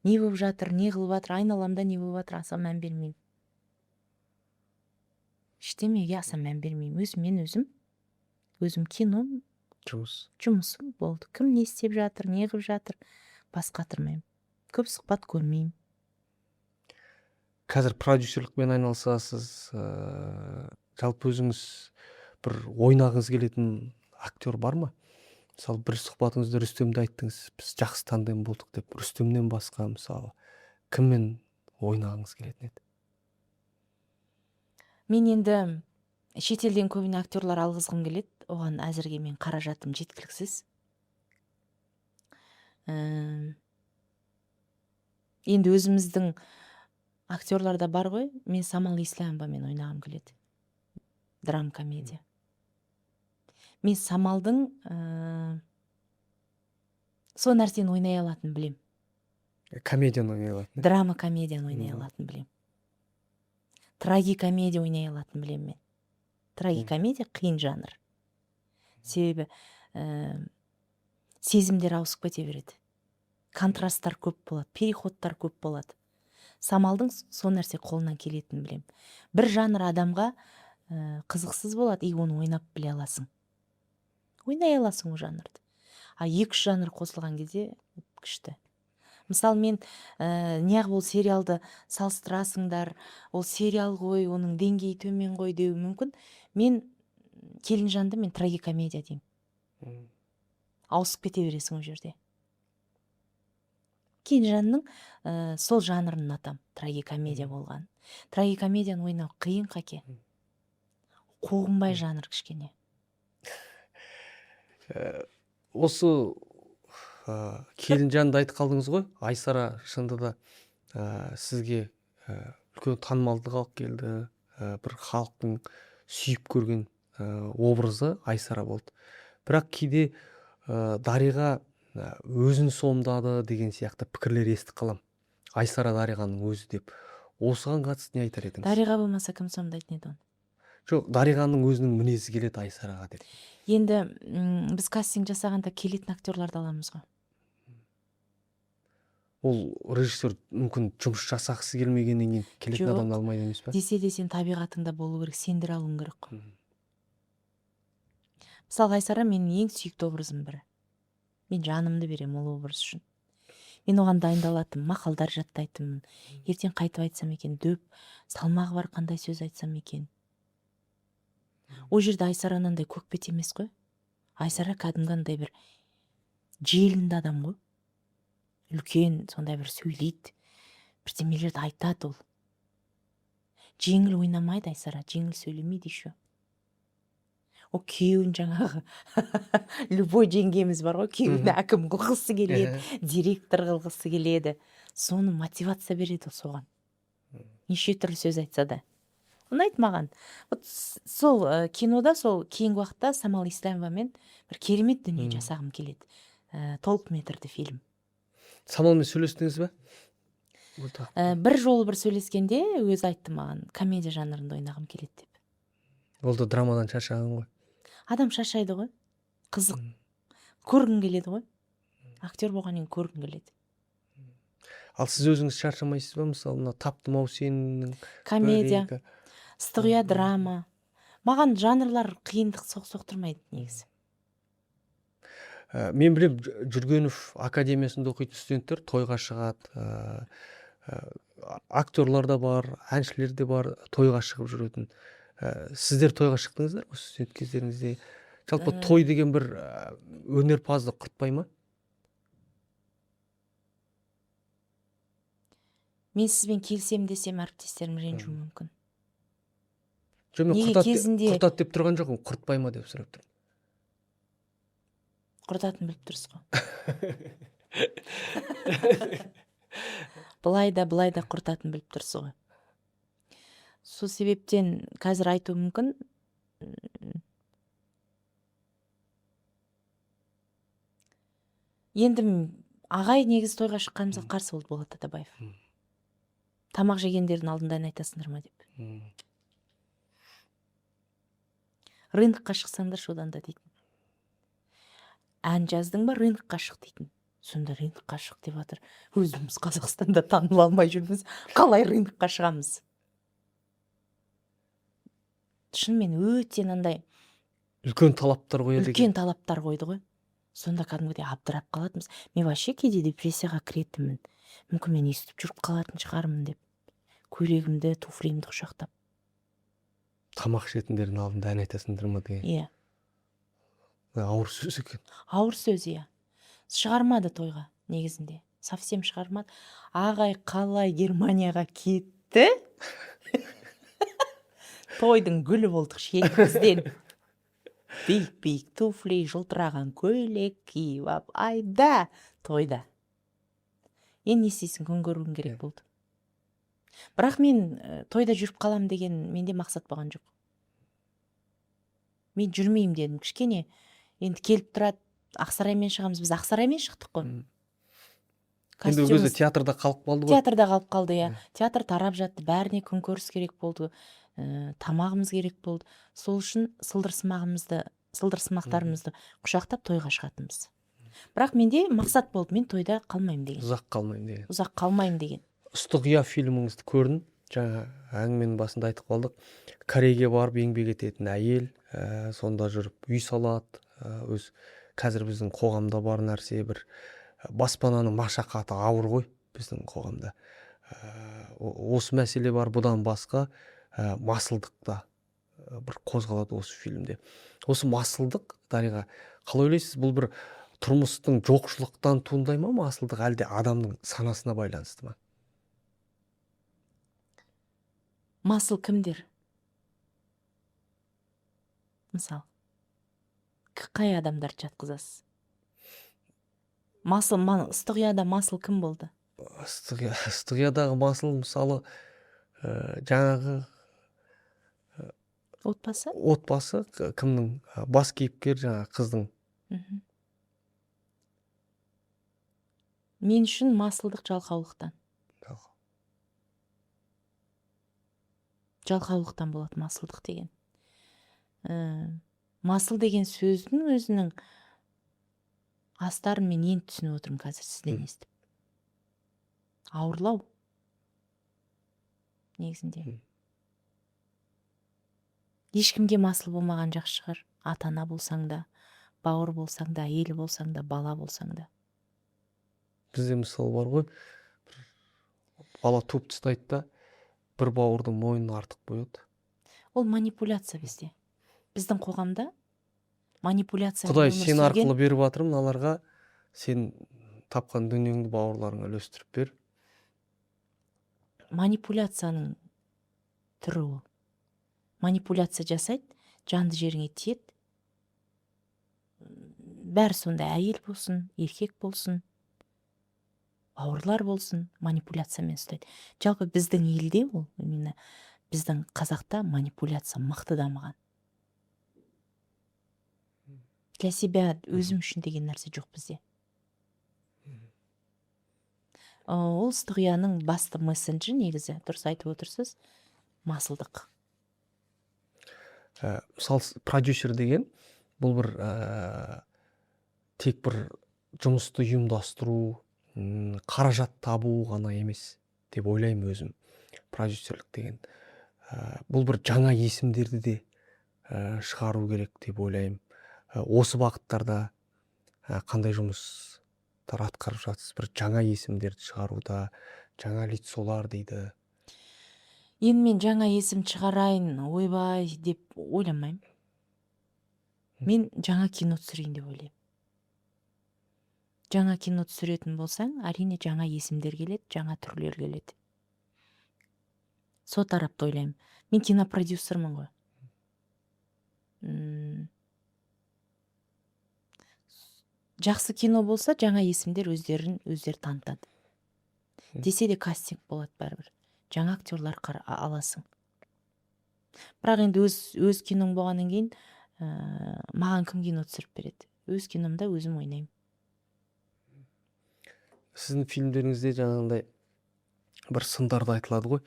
Speaker 1: Не болып жатыр, не қылып жатыр, айналамда не болып жатыр, аса мән бермеймін. Ештемеге аса мән бермеймін. Өзім кином, жұмысым болды. Кім не істеп жатыр, не қылып жатыр, басқа тұрмаймын. Көп сұхбат көрмеймін.
Speaker 2: Қазір продюсерлікпен айналысасыз, жалпы өзіңіз бір ойнағыңыз келетін актер бар ма? Мысалы, бір сұхбатыңызда Рүстемді айттыңыз, біз жақсы тандем болдық деп. Рүстемнен басқа, мысалы, кіммен ойнағыңыз келетін еді?
Speaker 1: Мен енді шетелден көбіне актерлар алғызғым келеді. Оған әзірге мен қаражатым жеткіліксіз. Енді өзіміздің актерларда бар ғой, мен Самал Ислямовамен ойнағым келеді. Драм комедия. Мен Самалдың сол нәрсені ойнай алатын білем.
Speaker 2: Комедияны ойнай алатын.
Speaker 1: Драма комедияны ойнай алатын білем. трагикомедия ойнай алатын білем мен. Трагикомедия қиын жанр. Себебі сезімдер ауысып кете береді. Контрасттар көп болады, переходтар көп болады. Самалдың сол нәрсе қолынан келетінін білем. Бір жанр адамға қызықсыз болады, и оны ойнап біле аласың. Ойнай аласың ол жанрды. А 2-3 жанр қосылған кезде күшті. Мысалы мен неғып ол сериалды салыстырасыңдар, ол сериал ғой, оның деңгейі төмен ғой деу мүмкін. Мен Келінжанды мен трагикомедия деймін. Ауысып кете бересің ол жерде. Келінжанның сол жанрын ұнатам, трагикомедия болған. Трагикомедияны ойнау қиын қаке. Қуғынбай жанр кішкене.
Speaker 2: Осы Келінжанды айтып қалдыңыз ғой. Айсара шынында да сізге үлкен танымалдық алып келді. Бір халықтың сүйіп көрген образы Айсара болды. Бірақ кейде Дариға өзін сомдады деген сияқты пікірлер естіп қалам. Айсара Дариғаның өзі деп. Осыған қатысты не айтар едіңіз?
Speaker 1: Дариға болмаса кім сомдайтын еді оны?
Speaker 2: Жоқ, Дариғаның өзінің мінезі келеді Айсараға деп.
Speaker 1: Енді біз кастинг жасағанда келетін актерларды аламыз ғой.
Speaker 2: Ол режиссер мүмкін жұмыс жасағысы келмегеннен кейін келетін
Speaker 1: Жоқ.
Speaker 2: адамды алмайды емес пе?
Speaker 1: Десе де сен табиғатыңда болу керек, сендіре алуың керек қой. Мысалы Айсара менің ең сүйікті образым бірі. Мен жанымды берем ол образ үшін. Мен оған дайындалатым, мақалдар жаттайтынмын. Ертең қайтып айтсам екен, дөп, салмағы бар қандай сөз айтсам екен. О жерде Айсара анандай көкбет емес қой. Айсара кәдімгі бір желінді адам ғой. Үлкен, сондай бір сөйлейді. Бірдемелерді айтады ол. Жеңіл ойнамайды Айсара, жеңіл сөйлемейді еще. О күйеуін жаңағы любой жеңгеміз бар ғой, күйеуін әкім қылғысы келеді, директор қылғысы келеді. Соны мотивация береді соған. Неше түрлі сөз айтса да. Ұнайды маған. Сол кинода, сол кейінгі уақытта Самал Ислямовамен бір керемет дүние жасағым келеді. Толық метрді фильм.
Speaker 2: Самалмен сөйлестіңіз бе?
Speaker 1: Бір жолы бір сөйлескенде өзі айтты маған, комедия жанрында ойнағым келеді деп.
Speaker 2: Ол да драмадан шаршаған ғой.
Speaker 1: Адам шаршайды ғой. Қызық. Көргің келеді ғой. Актер болғаннан көргің келеді.
Speaker 2: Ал сіз өзіңіз шаршамайсыз ба? Мысалы, мына Таптым ау сенің
Speaker 1: комедия, ыстық ұя драма. Маған жанрлар қиындық соқтырмайды негізі.
Speaker 2: Мен білем, Жүргенов академиясында оқитын студенттер тойға шығады. Актерлар да бар, әншілер де бар, тойға шығып жүретін. Сіздер тойға шықтыңыздар осы студент кездеріңізде? Жалпы той деген бір өнерпазды құртпай ма?
Speaker 1: Мен сізбен келсем десем әріптестерім ренжуі мүмкін.
Speaker 2: Неге кезінде құртады деп тұрған жоқпын, құртпай ма деп сұрап тұрмын.
Speaker 1: Құртатын біліп тұрсыз ғой. Былай да құртатын біліп тұрсыз ғой. Сол себептен қазір айту мүмкін. Енді ағай негіз тойға шыққанымызға қарсы болды Болат Атабаев. Тамақ жегендердің алдында ән айтасыңдар ма деп. Рынокқа шықсаңдар содан да дейтін. Ән жаздың ба, рынокқа шық дейтін. Сонда рынокқа шық деп жатыр. Өзіміз Қазақстанда таныл алмай жүрміз. Қалай рынокқа шығамыз? Шынымен өте андай
Speaker 2: үлкен талаптар қойды.
Speaker 1: Үлкен талаптар қойды ғой. Сонда кәдімгідей абдырап қалатынбыз. Мен вообще кейде депрессияға кіретінмін. Мүмкін мен естіп жүріп қалатын шығармын деп. Көйлегімді, туфлимді құшақтап.
Speaker 2: Тамақ ішетіндердің алдында ән айтасыңдар ма деген.
Speaker 1: Иә.
Speaker 2: Ауыр сөз екен.
Speaker 1: Ауыр сөз, иә. Шығармады тойға негізінде. Совсем шығармады. Ағай қалай Германияға кетті? Тойдың гүлі болдық шетімізден. Биік туфли, жылтыраған көйлек киіп ап, айда тойда. Енді не істейсің, күн көруің керек болды. Бірақ мен тойда жүріп қалам деген менде мақсат болған жоқ. Мен жүрмеймін дедім. Кішкене енді келіп тұрады, Ақсараймен шығамыз. Біз Ақсараймен шықтық қой.
Speaker 2: Енді ол кезде
Speaker 1: Костюміміз
Speaker 2: театрда қалып қалды ғой.
Speaker 1: театрда қалып қалды, иә. Театр тарап жатты, бәріне күнкөріс керек болды, тамағымыз керек болды. Сол үшін сылдырсымақтарымызды құшақтап тойға шығатынбыз. Бірақ менде мақсат болды, мен тойда қалмаймын деген,
Speaker 2: Ұзақ қалмаймын деген.
Speaker 1: ұзақ қалмаймын деген.
Speaker 2: Ыстық ұя фильміңізді көрдім. Жаңа әңгіменің басында айтып қалдық. Кореяге барып еңбек ететін әйел, сонда жүріп үй салады. Өз қазір біздің қоғамда бар нәрсе бір баспананың машақаты ауыр ғой біздің қоғамда. Осы мәселе бар. Бұдан басқа масылдық та бір қозғалады осы фильмде. Осы масылдық, Дариға, қалай ойлайсыз, бұл бір тұрмыстың жоқшылықтан туындай ма масылдық, әлде адамның санасына байланысты ма?
Speaker 1: Масыл кімдер? Мысалы, қай адамдарды жатқызасыз? Ыстық ұяда масыл кім болды?
Speaker 2: Ыстық ұядағы масыл, мысалы, жаңағы отбасы кімнің, бас кейіпкер жаңағы қыздың.
Speaker 1: Мен үшін масылдық жалқаулықтан. Жалқаулықтан болады масылдық деген. Масыл деген сөздің өзінің астарын мен енді түсініп отырмын қазір сізден естіп. Ауырлау негізінде. Ешкімге масыл болмаған жақсы шығар. Ата-ана болсаң да, бауыр болсаң да, әйел болсаң да, бала болсаң да.
Speaker 2: Бізде мысал бар ғой, бала туып тастайды да, бір бауырдың мойнына артық қояды.
Speaker 1: Ол манипуляция бізде. Біздің қоғамда манипуляция.
Speaker 2: Құдай сен арқылы беріп жатырмын мыналарға, сен тапқан дүниеңді бауырларыңа үлестіріп бер.
Speaker 1: Манипуляцияның түрі ол. Манипуляция жасайды, жанды жеріңе тиеді. Бәрі сонда, әйел болсын, еркек болсын, бауырлар болсын, манипуляциямен ұстайды. Жалпы біздің елде ол, біздің қазақта манипуляция мықты дамыған. Для себя, өзім үшін деген нәрсе жоқ бізде. Ол ыстық ұяның басты месседжі негізі, дұрыс айтып отырсыз, масылдық.
Speaker 2: Мысалы, продюсер деген бұл бір тек бір жұмысты ұйымдастыру, қаражат табу ғана емес деп ойлаймын өзім. Продюсерлік деген бұл бір жаңа есімдерді де шығару керек деп ойлаймын. Осы бағыттарда қандай жұмыстар атқарып жатсыз? Бір жаңа есімдерді шығаруда, жаңа лицолар дейді.
Speaker 1: Енді мен жаңа есім шығарайын, ойбай деп ойламаймын. Мен жаңа кино түсірейін деп ойлаймын. Жаңа кино түсіретін болсаң, әрине жаңа есімдер келеді, жаңа түрлер келеді. Со тарапты ойлаймын. Мен кинопродюсермін ғой. Жақсы кино болса, жаңа есімдер өздері танытады. Десе де кастинг болады бәрібір. Жаңа актерлар аласың. Бірақ енді өз киноң болғаннан кейін маған кім кино түсіріп береді? Өз киномда өзім ойнаймын.
Speaker 2: Сіздің фильмдеріңізде жаңағындай бір сындарды айтылады ғой.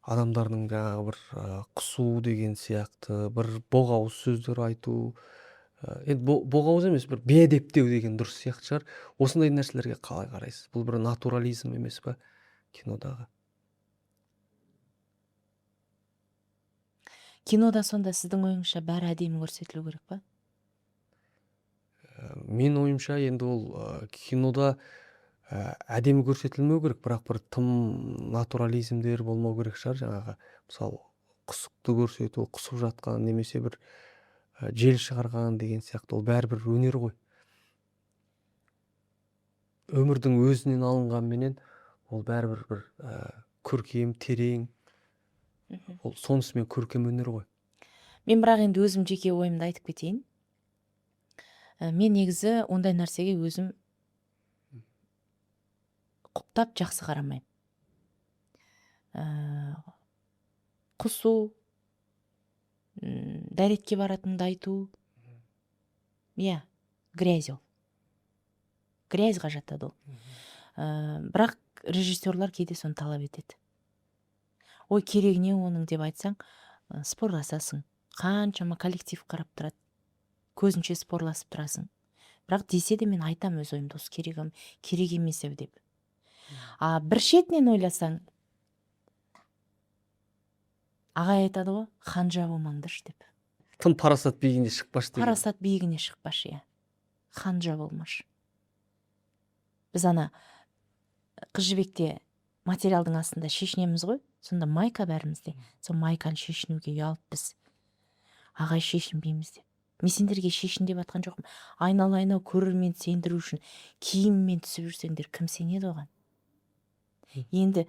Speaker 2: Адамдардың жаңағы бір құсу деген сияқты, бір боғауыз сөздер айту. Енді боғауыз емес, бір бейәдептеу деген дұрыс сияқты шығар. Осындай нәрселерге қалай қарайсыз? Бұл бір натурализм емес па кинодағы?
Speaker 1: Кинода сонда сіздің ойыңызша бәрі әдемі көрсетілу керек па?
Speaker 2: Мен ойымша енді ол кинода әдемі көрсетілмеу керек, бірақ бір тым натурализмдер болмау керек шығар. Жаңағы мысалы құсықты көрсету, құсып жатқан немесе бір жел шығарған деген сияқты, ол бәрібір өнер ғой. Өмірдің өзінен алынғанменен ол бәрібір бір көркем, терең. Ол сонысымен көркем өнер ғой.
Speaker 1: Мен бірақ енді өзім жеке ойымды айтып кетейін. Мен негізі ондай нәрсеге өзім құптап жақсы қарамаймын. Құсу, дәретке баратынды айту, грязь ол. Грязьға жатады ол. бірақ режиссерлар кейде соны талап етеді. Ой, керегіне оның деп айтсаң, спорласасың. Қаншама коллектив қарап тұрады. Көзінше спорласып тұрасың. Бірақ десе де мен айтам өз ойымды, осы керек емес ау деп. Бір шетінен ойласаң, ағай айтады ғой, ханжа болмаңдаршы деп.
Speaker 2: Тым парасат биігіне шықпашы деген.
Speaker 1: Парасат биігіне шықпашы, иә. Ханжа болмашы. Біз ана Қыз жібекте материалдың астында шешінеміз ғой, сонда майка бәрімізде. Сол майканы шешінуге ұялып біз, ағай шешінбейміз деп. Мен сендерге шешін деп атқан жоқпын. Айнал көрермен сендіру үшін киіммен түсіп жүрсеңдер, кім сенеді оған? Енді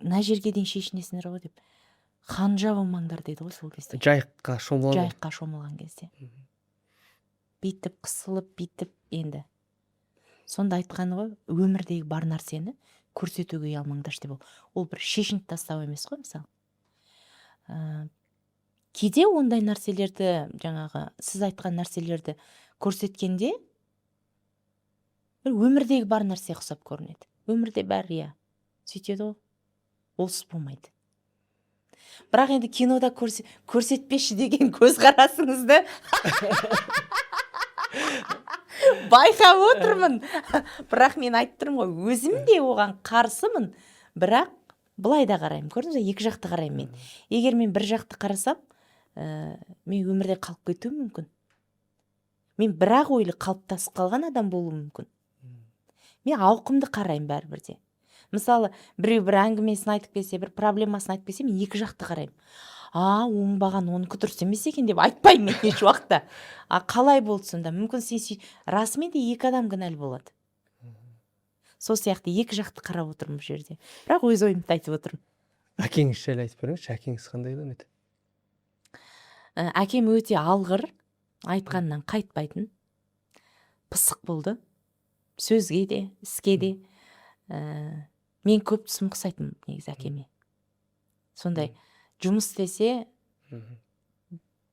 Speaker 1: мына жерге дейін шешінесіңдер ғой деп. Ханжа болмаңдар деді ғой сол кезде.
Speaker 2: Жайыққа
Speaker 1: шомылған кезде. Бүйтіп қысылып, бүйтіп енді. Сонда айтқаны ғой, өмірдегі бар нәрсені көрсетуге ұялмаңдаршы деп. Ол бір шешініп тастау емес қой, мысалы. Кейде ондай нәрселерді, жаңағы сіз айтқан нәрселерді көрсеткенде бір өмірдегі бар нәрсе ұқсап көрінеді. Өмірде бәрі, иә, сөйтеді ғой. Олсыз болмайды. Бірақ енді кинода көрсетпеші деген көзқарасыңызды байқап отырмын. Бірақ мен айтып тұрмын ғой, өзім де оған қарсымын. Бірақ былай да қараймын. Көрдіңіз бе, екі жақты қараймын мен. Егер мен бір жақты қарасам, мен өмірде қалып кетуім мүмкін. Мен бірақ ойлы қалыптасып қалған адам болуым мүмкін. Мен ауқымды қараймын бәрібірде. Мысалы, біреу бір әңгімесін айтып келсе, бір проблемасын айтып келсе, мен екі жақты қараймын. Оңбаған, оныкі дұрыс емес екен деп айтпаймын мен еш уақытта. Қалай болды сонда? Мүмкін сен расымен де екі адам кінәлі болады. Сол сияқты екі жақты қарап отырмын бұл жерде. Бірақ өз ойымды айтып отырмын.
Speaker 2: Әкеңіз жайлы айтып беріңізші, әкеңіз қандай адам еді?
Speaker 1: Әкем өте алғыр, айтқаннан қайтпайтын, пысық болды. Сөзге де, іске де. Мен көп түсім ұқсайтын негізі әкеме. Сондай жұмыс істесе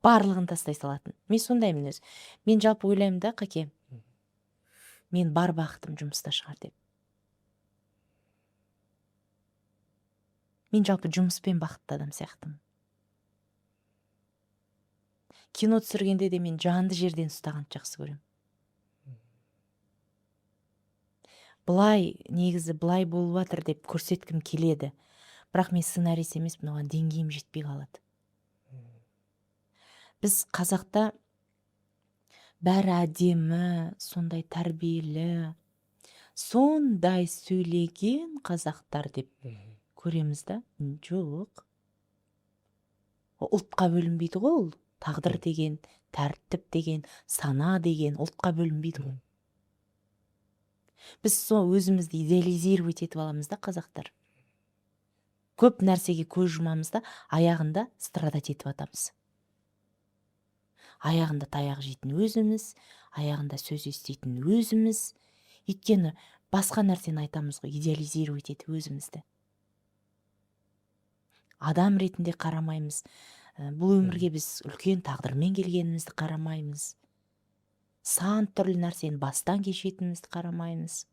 Speaker 1: барлығын тастай салатын. Мен сондаймын өзі. Мен жалпы ойлаймын да, қаке, мен бар бақытым жұмыста шығар деп. Мен жалпы жұмыспен бақытты адам сияқтымын. Кино түсіргенде де мен жанды жерден ұстағанды жақсы көремін. Негізі былай болып жатыр деп көрсеткім келеді. Бірақ мен сценарист емеспін, оған деңгейім жетпей қалады. Біз қазақта бәрі әдемі, сондай тәрбиелі, сондай сөйлеген қазақтар деп көреміз да? Жоқ. Ұлтқа бөлінбейді ғой ол. Тағдыр деген, тәртіп деген, сана деген ұлтқа бөлінбейді ғой. Біз өзімізді идеализировать етіп аламыз да, қазақтар. Көп нәрсеге көз жұмамыз да, аяғында страдать етіп атамыз. Аяғында таяқ жейтін өзіміз, аяғында сөз естейтін өзіміз. Өйткені басқа нәрсені айтамыз ғой, идеализировать етіп өзімізді. Адам ретінде қарамаймыз. Бұл өмірге біз үлкен тағдырмен келгенімізді қарамаймыз. Сан түрлі нәрсені бастан кешетінімізді қарамаймыз.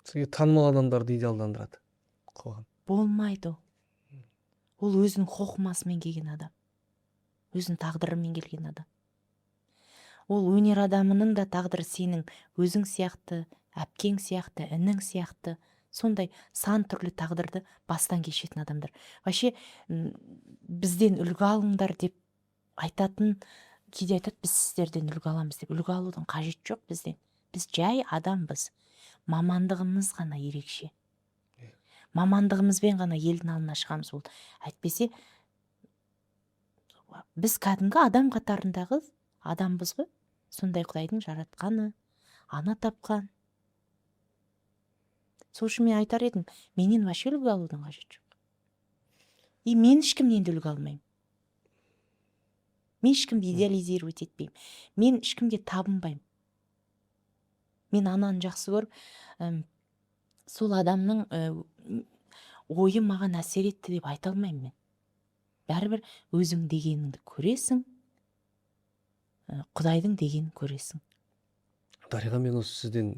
Speaker 2: Сізге танымал адамдарды идеалдандырады қоғам.
Speaker 1: Болмайды. Ол өзінің хоқмасымен келген адам. Өзінің тағдырымен келген адам. Ол өнер адамының да тағдыры сенің өзің сияқты, әпкең сияқты, інің сияқты, сондай сан түрлі тағдырды бастан кешетін адамдар. Вообще, бізден үлгі алыңдар деп айтатын, кейде айтады, біз сіздерден үлгі аламыз деп. Үлгі алудың қажет жоқ бізден. Біз жай адамбыз. Мамандығымыз ғана ерекше. Мамандығымызбен ғана елдің алдына шығамыз. Ол әйтпесе, біз кәдімгі адам қатарындағы адамбыз ғой. Сондай Құдайдың жаратқаны, ана тапқан. Сол үшін мен айтар едім, менен вообще үлгі алудың қажет жоқ. Мен ешкімнен де үлгі алмаймын. Мен ешкімді идеализировать етпеймін. Мен ешкімге табынбаймын. Мен ананы жақсы көріп, сол адамның ойы маған әсер етті деп айта алмаймын мен. Бәрібір өзің дегеніңді көресің, Құдайдың дегенін көресің.
Speaker 2: Дариға, мен осы сізден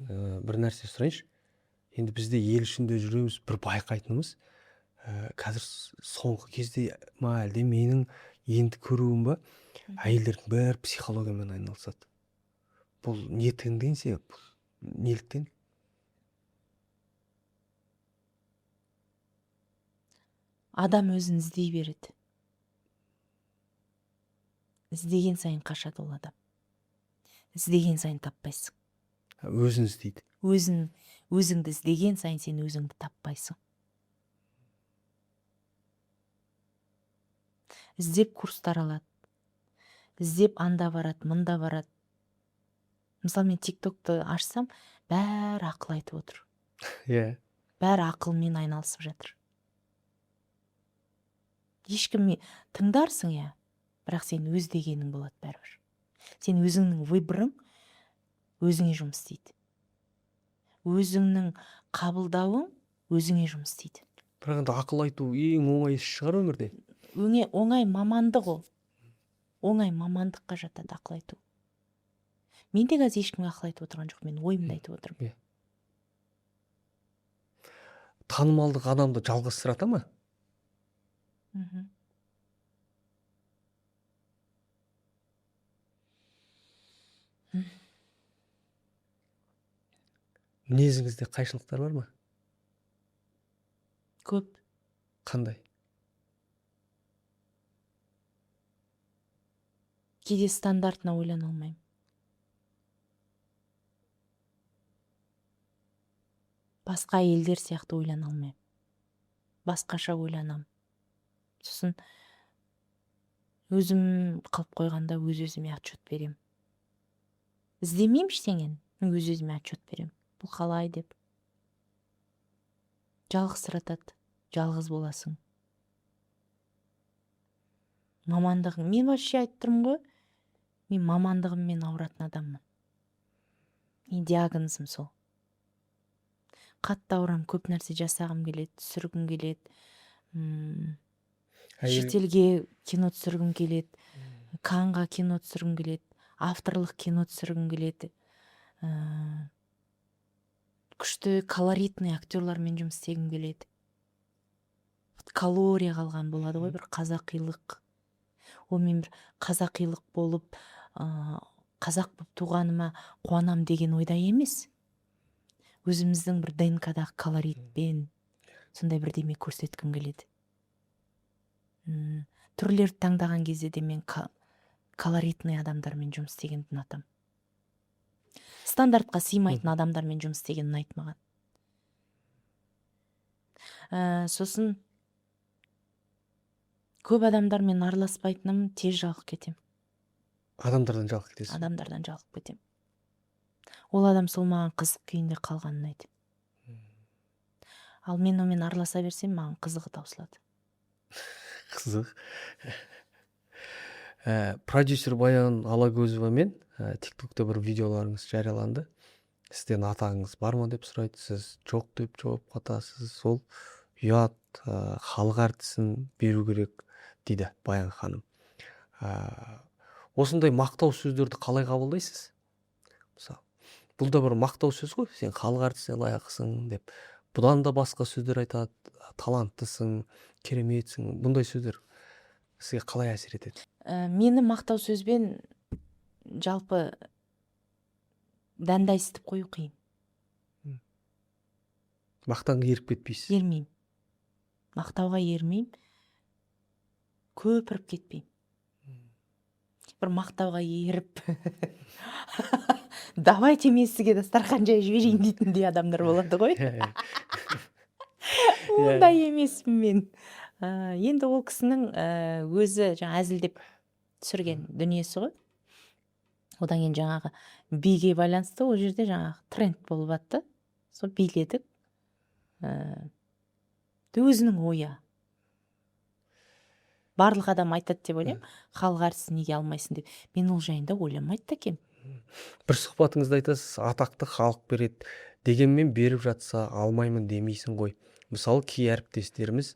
Speaker 2: бір нәрсе сұрайыншы. Енді бізде ел ішінде жүреміз, бір байқайтынымыз, қазір соңғы кезде ма әлде менің енді көруім ба, әйелдердің бәрі психологиямен айналысады. Бұл не тенденция? Бұл неліктен?
Speaker 1: Адам өзін іздей береді. Іздеген сайын қашады ол адам. Іздеген сайын таппайсың.
Speaker 2: Өзін іздейді.
Speaker 1: Өзіңді іздеген сайын сен өзіңді таппайсың. Іздеп курстар алады. Іздеп анда барады, мында барады. Мысалы, мен тиктокты ашсам, бәрі ақыл айтып отыр.
Speaker 2: Иә.
Speaker 1: Бәрі ақылмен айналысып жатыр. Ешкім тыңдарсың, иә, бірақ сен өз дегенің болады бәрібір. Сен өзіңнің выборың өзіңе жұмыс істейді. Өзіңнің қабылдауың өзіңе жұмыс істейді.
Speaker 2: Бірақ енді ақыл айту ең оңай іс шығар өмірде.
Speaker 1: Оңай мамандық ол. Оңай мамандыққа жатады ақыл айту. Мен де қазір ешкімге ақыл айтып отырған жоқ, мен ойымды айтып отырмын.
Speaker 2: Танымалдық адамды жалғастырата ма? Мінезіңізде қайшылықтар бар ма?
Speaker 1: Көп.
Speaker 2: Қандай?
Speaker 1: Кейде стандартына ойлана алмаймын. Басқа елдер сияқты ойлана алмаймын. Басқаша ойланам. Сосын өзім қылып қойғанда өз-өзіме отчет берем. Іздемеймін ештеңені, мен өз-өзіме отчет берем. Бұл қалай деп. Жалғызсыратады, жалғыз боласың. Мамандығың, мен вообще айтып тұрмын ғой, мен мамандығыммен ауыратын адаммын. Мен диагнозым сол. Қатты ауырам, көп нәрсе жасағым келеді, түсіргім келеді. Шетелге кино түсіргім келеді, Канға кино түсіргім келеді, авторлық кино түсіргім келеді. Күшті колоритный актерлармен жұмыс істегім келеді. Калория қалған болады ғой, бір қазақилық. Ол мен бір қазақилық болып, қазақ болып туғаныма қуанам деген ойда емес. Өзіміздің бір ДНК-дағы колоритпен сондай бірдеме көрсеткім келеді. Түрлерді таңдаған кезде де мен колоритный адамдармен жұмыс істегенді ұнатам. Стандартқа сыймайтын адамдармен жұмыс істеген ұнайды маған. Сосын көп адамдармен араласпайтыным, тез жалығып кетем.
Speaker 2: Адамдардан жалығып кетесіз?
Speaker 1: Адамдардан жалығып кетем. Ол адам сол маған қызық күйінде қалған ұнайды. Ал мен онымен араласа берсем, маған қызығы таусылады.
Speaker 2: Қызық. Продюсер Баян Алагөзовамен тиктокта бір видеоларыңыз жарияланды. Сізден атағыңыз бар ма деп сұрайды. Сіз жоқ деп жауап қатасыз. Сол ұят, халық әртісін беру керек дейді Баян ханым. Осындай мақтау сөздерді қалай қабылдайсыз? Мысалы, бұл да бір мақтау сөз ғой, сен халық әртісіне лайықсың деп. Бұдан да басқа сөздер айтады, таланттысың, кереметсің. Бұндай сөздер сізге қалай әсер етеді?
Speaker 1: Мені мақтау сөзбен жалпы дәнді айтып қою қиын.
Speaker 2: Мақтанға еріп кетпейсіз?
Speaker 1: Ермеймін. Мақтауға ермеймін. Көпіріп кетпеймін. Бір мақтауға еріп давайте мен сізге дастархан жайып жіберейін дейтіндей адамдар болады ғой. Ондай емеспін мен. Енді ол кісінің өзі әзілдеп түсірген дүниесі ғой. Одан кейін жаңағы биге байланысты ол жерде жаңағы тренд болып атты. Сол биледік. Өзінің ойы. Барлық адам айтады деп ойлаймын. Халық әртісін неге алмайсың деп. Мен ол жайында ойламайды да екенмін.
Speaker 2: Бір сұхбатыңызда айтасыз, атақты халық береді, дегенмен беріп жатса алмаймын демейсің ғой. Мысалы, кей әріптестеріміз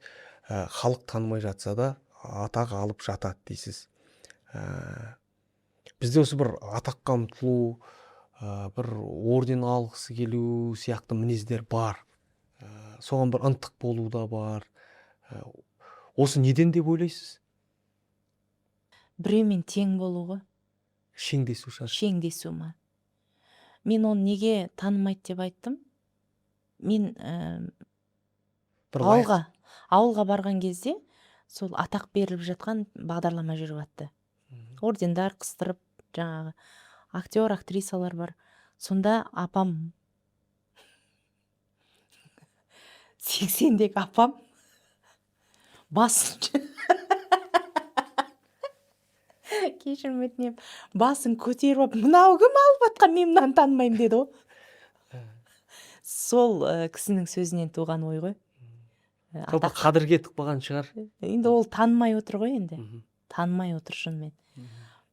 Speaker 2: халық танымай жатса да атақ алып жатады дейсіз. Бізде осы бір атаққа ұмтылу, бір орден алғысы келу сияқты мінездер бар. Соған бір ынтық болу да бар. Осы неден деп ойлайсыз?
Speaker 1: Біреумен тең болу ғой,
Speaker 2: Шеңдесу шығар.
Speaker 1: шеңдесу ма. Мен оны неге танымайды деп айттым. Мен
Speaker 2: Бір лайық.
Speaker 1: ауылға барған кезде сол атақ беріліп жатқан бағдарлама жүріп жатты. Ордендар қыстырып, жаңағы актер, актрисалар бар. Сонда апам 80-дегі апам басын кешірім өтінемін, басын көтеріп алып, мынау кім алып жатқан, мен мынаны танымаймын деді ғой. Сол кісінің сөзінен туған ой ғой.
Speaker 2: Жалпы қадір кетіп қалған шығар.
Speaker 1: Енді ол танымай отыр ғой енді. Танымай отыр шынымен.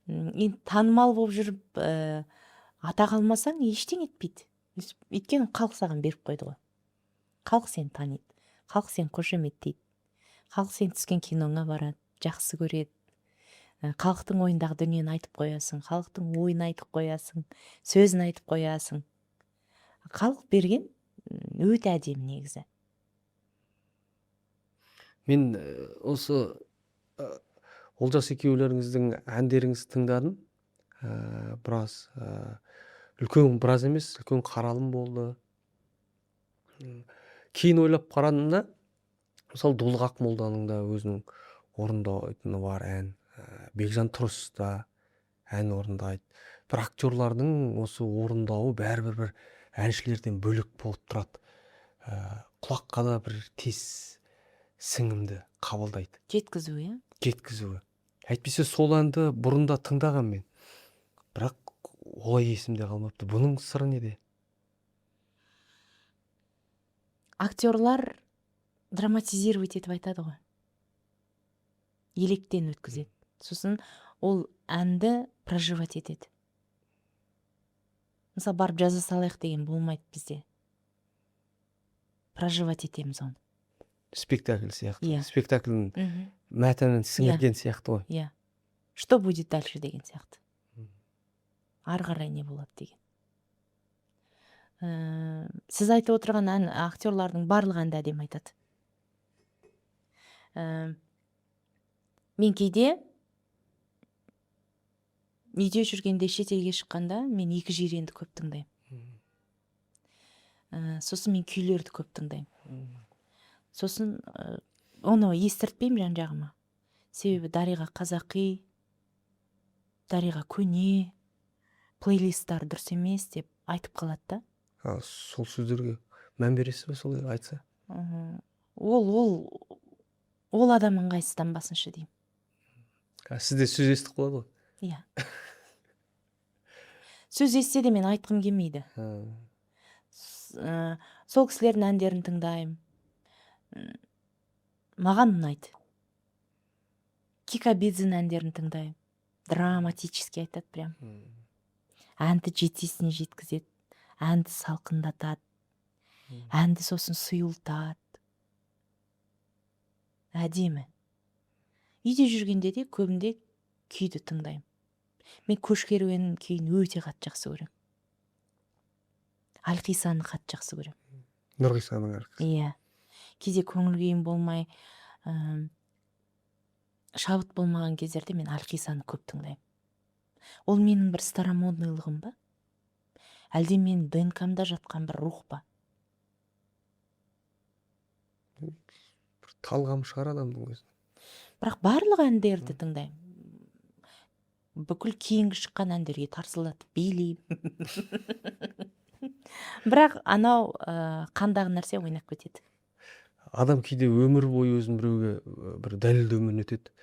Speaker 1: Енді танымал болып жүріп, атақ алмасаң ештеңе етпейді. Өйткені халық саған беріп қойды ғой. Халық сені таниды. Халық сені қошеметтейді. Халық сен түскен киноңа барады, жақсы көреді. Халықтың ойындағы дүниені айтып қоясың, халықтың ойын айтып қоясың, сөзін айтып қоясың. Халық берген өте әдемі негізі.
Speaker 2: Мен осы Олжас екеулеріңіздің әндеріңізді тыңдадым. Біраз біраз емес, үлкен қаралым болды. Кейін ойлап қарадым, мысалы Дулық Ақмолданың да өзінің орындайтыны бар ән. Бекжан Тұрыс та ән орындайды. Бір актерлардың осы орындауы бәрібір бір әншілерден бөлек болып тұрады. Құлаққа да бір тез сіңімді қабылдайды. Жеткізуі. Әйтпесе сол әнді бұрында тыңдаған мен. Бірақ олай есімде қалмапты. Бұның сыры неде?
Speaker 1: Актерлар драматизировать етіп айтады ғой. Електен өткізеді. Сосын ол әнді проживать етеді. Мысалы, барып жаза салайық деген болмайды бізде. Проживать етеміз оны.
Speaker 2: Спектакль сияқты.
Speaker 1: Иә.
Speaker 2: Спектакльдің мәтінін сіңірген сияқты ғой.
Speaker 1: Иә. Что будет дальше деген сияқты. Ары қарай не болады деген. Сіз айтып отырған актерлардың барлығы әнді әдемі айтады. Мен кейде үйде жүргенде, шетелге шыққанда мен екі жиренді көп тыңдаймын. Сосын мен күйлерді көп тыңдаймын. Сосын оны естіртпеймін жан-жағыма. Себебі Дариға қазақи, Дариға көне, плейлисттар дұрыс емес деп айтып қалады да.
Speaker 2: Сол сөздерге мән бересіз бе, солай айтса?
Speaker 1: Ол адам ыңғайсыздан басыншы деймін.
Speaker 2: Сізде сөз естіп қалады ғой.
Speaker 1: Иә. Сөз естсе де мен айтқым келмейді. Сол кісілердің әндерін тыңдаймын. Маған ұнайды. Кикабидзин әндерін тыңдаймын. Драматически айтады прям. Әнді жетесіне жеткізеді. Әнді салқындатады. Әнді сосын сұйылтады. Әдемі. Үйде жүргенде де көбінде күйді тыңдаймын. Мен Көш керуенінің күйін өте қатты жақсы көремін. Алқисаны қатты жақсы көремін.
Speaker 2: Нұрғисаның арқасы.
Speaker 1: Иә. Кейде көңіл күйім болмай, шабыт болмаған кездерде мен Алқисаны көп тыңдаймын. Ол менің бір старомодныйлығым ба? Әлде мен ДНК-мда жатқан бір рух па?
Speaker 2: Талғам шығар адамның өзі.
Speaker 1: Бірақ барлық әндерді тыңдаймын. Бүкіл кейінгі шыққан әндерге тарсылдатып билеймін. Бірақ анау қандағы нәрсе ойнап кетеді.
Speaker 2: Адам кейде өмір бойы өзін біреуге бір дәлелдеумен өтеді.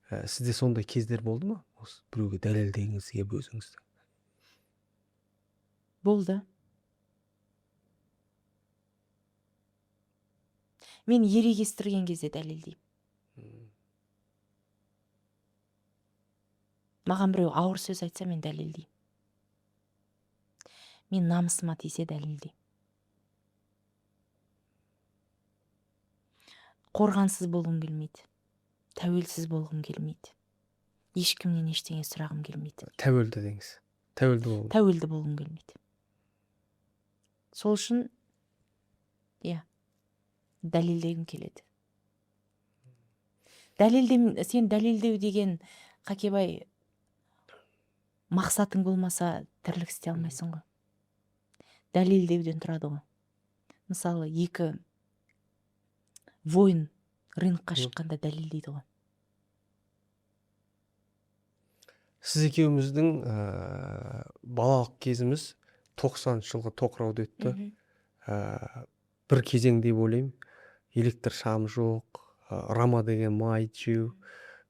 Speaker 2: Сізде сондай кездер болды ма? Осы біреуге дәлелдегіңіз келіп өзіңізді?
Speaker 1: Болды. Мен ерегестірген кезде дәлелдеймін. Маған біреу ауыр сөз айтса, мен дәлелдеймін. Мен намысыма тисе дәлелдеймін. Қорғансыз болғым келмейді. Тәуелсіз болғым келмейді. Ешкімнен ештеңе сұрағым келмейді.
Speaker 2: Тәуелді деңіз.
Speaker 1: тәуелді болғым келмейді. Сол үшін дәлелдегім келеді. Сен дәлелдеу деген, Қакебай, мақсатың болмаса тірлік істей алмайсың ғой. Дәлелдеуден тұрады ғой. Мысалы, екі воин рынокқа шыққанда дәлелдейді ғой.
Speaker 2: Сіз екеуміздің балалық кезіміз 90 жылғы тоқырауда өтті. Бір кезең деп ойлаймын. Электр шам жоқ, рама деген май жеу,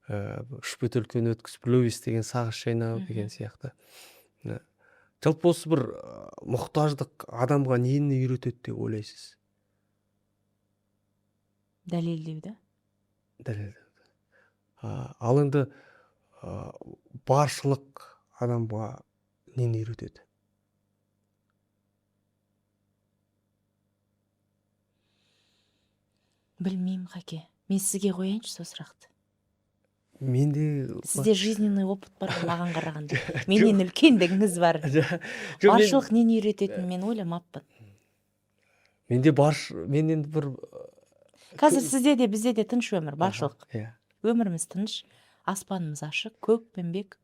Speaker 2: үш бет үлкен өткізіп, лөвес деген сағыз шайнау деген сияқты. Жалпы осы бір мұқтаждық адамға нені үйретеді деп ойлайсыз?
Speaker 1: Дәлелдеуді.
Speaker 2: Ал енді баршылық адамға нені үйретеді?
Speaker 1: Білмеймін, Қаке. Мен сізге қояйыншы сол сұрақты.
Speaker 2: Менде
Speaker 1: Сізде жизненный опыт бар ғой маған қарағанда. Менен үлкендігіңіз бар. Баршылық нені үйрететінін мен ойламаппын.
Speaker 2: Менде мен енді бір
Speaker 1: Қазір сізде де бізде де тыныш өмір, баршылық.
Speaker 2: Өміріміз
Speaker 1: тыныш, аспанымыз ашық, көк пенбек,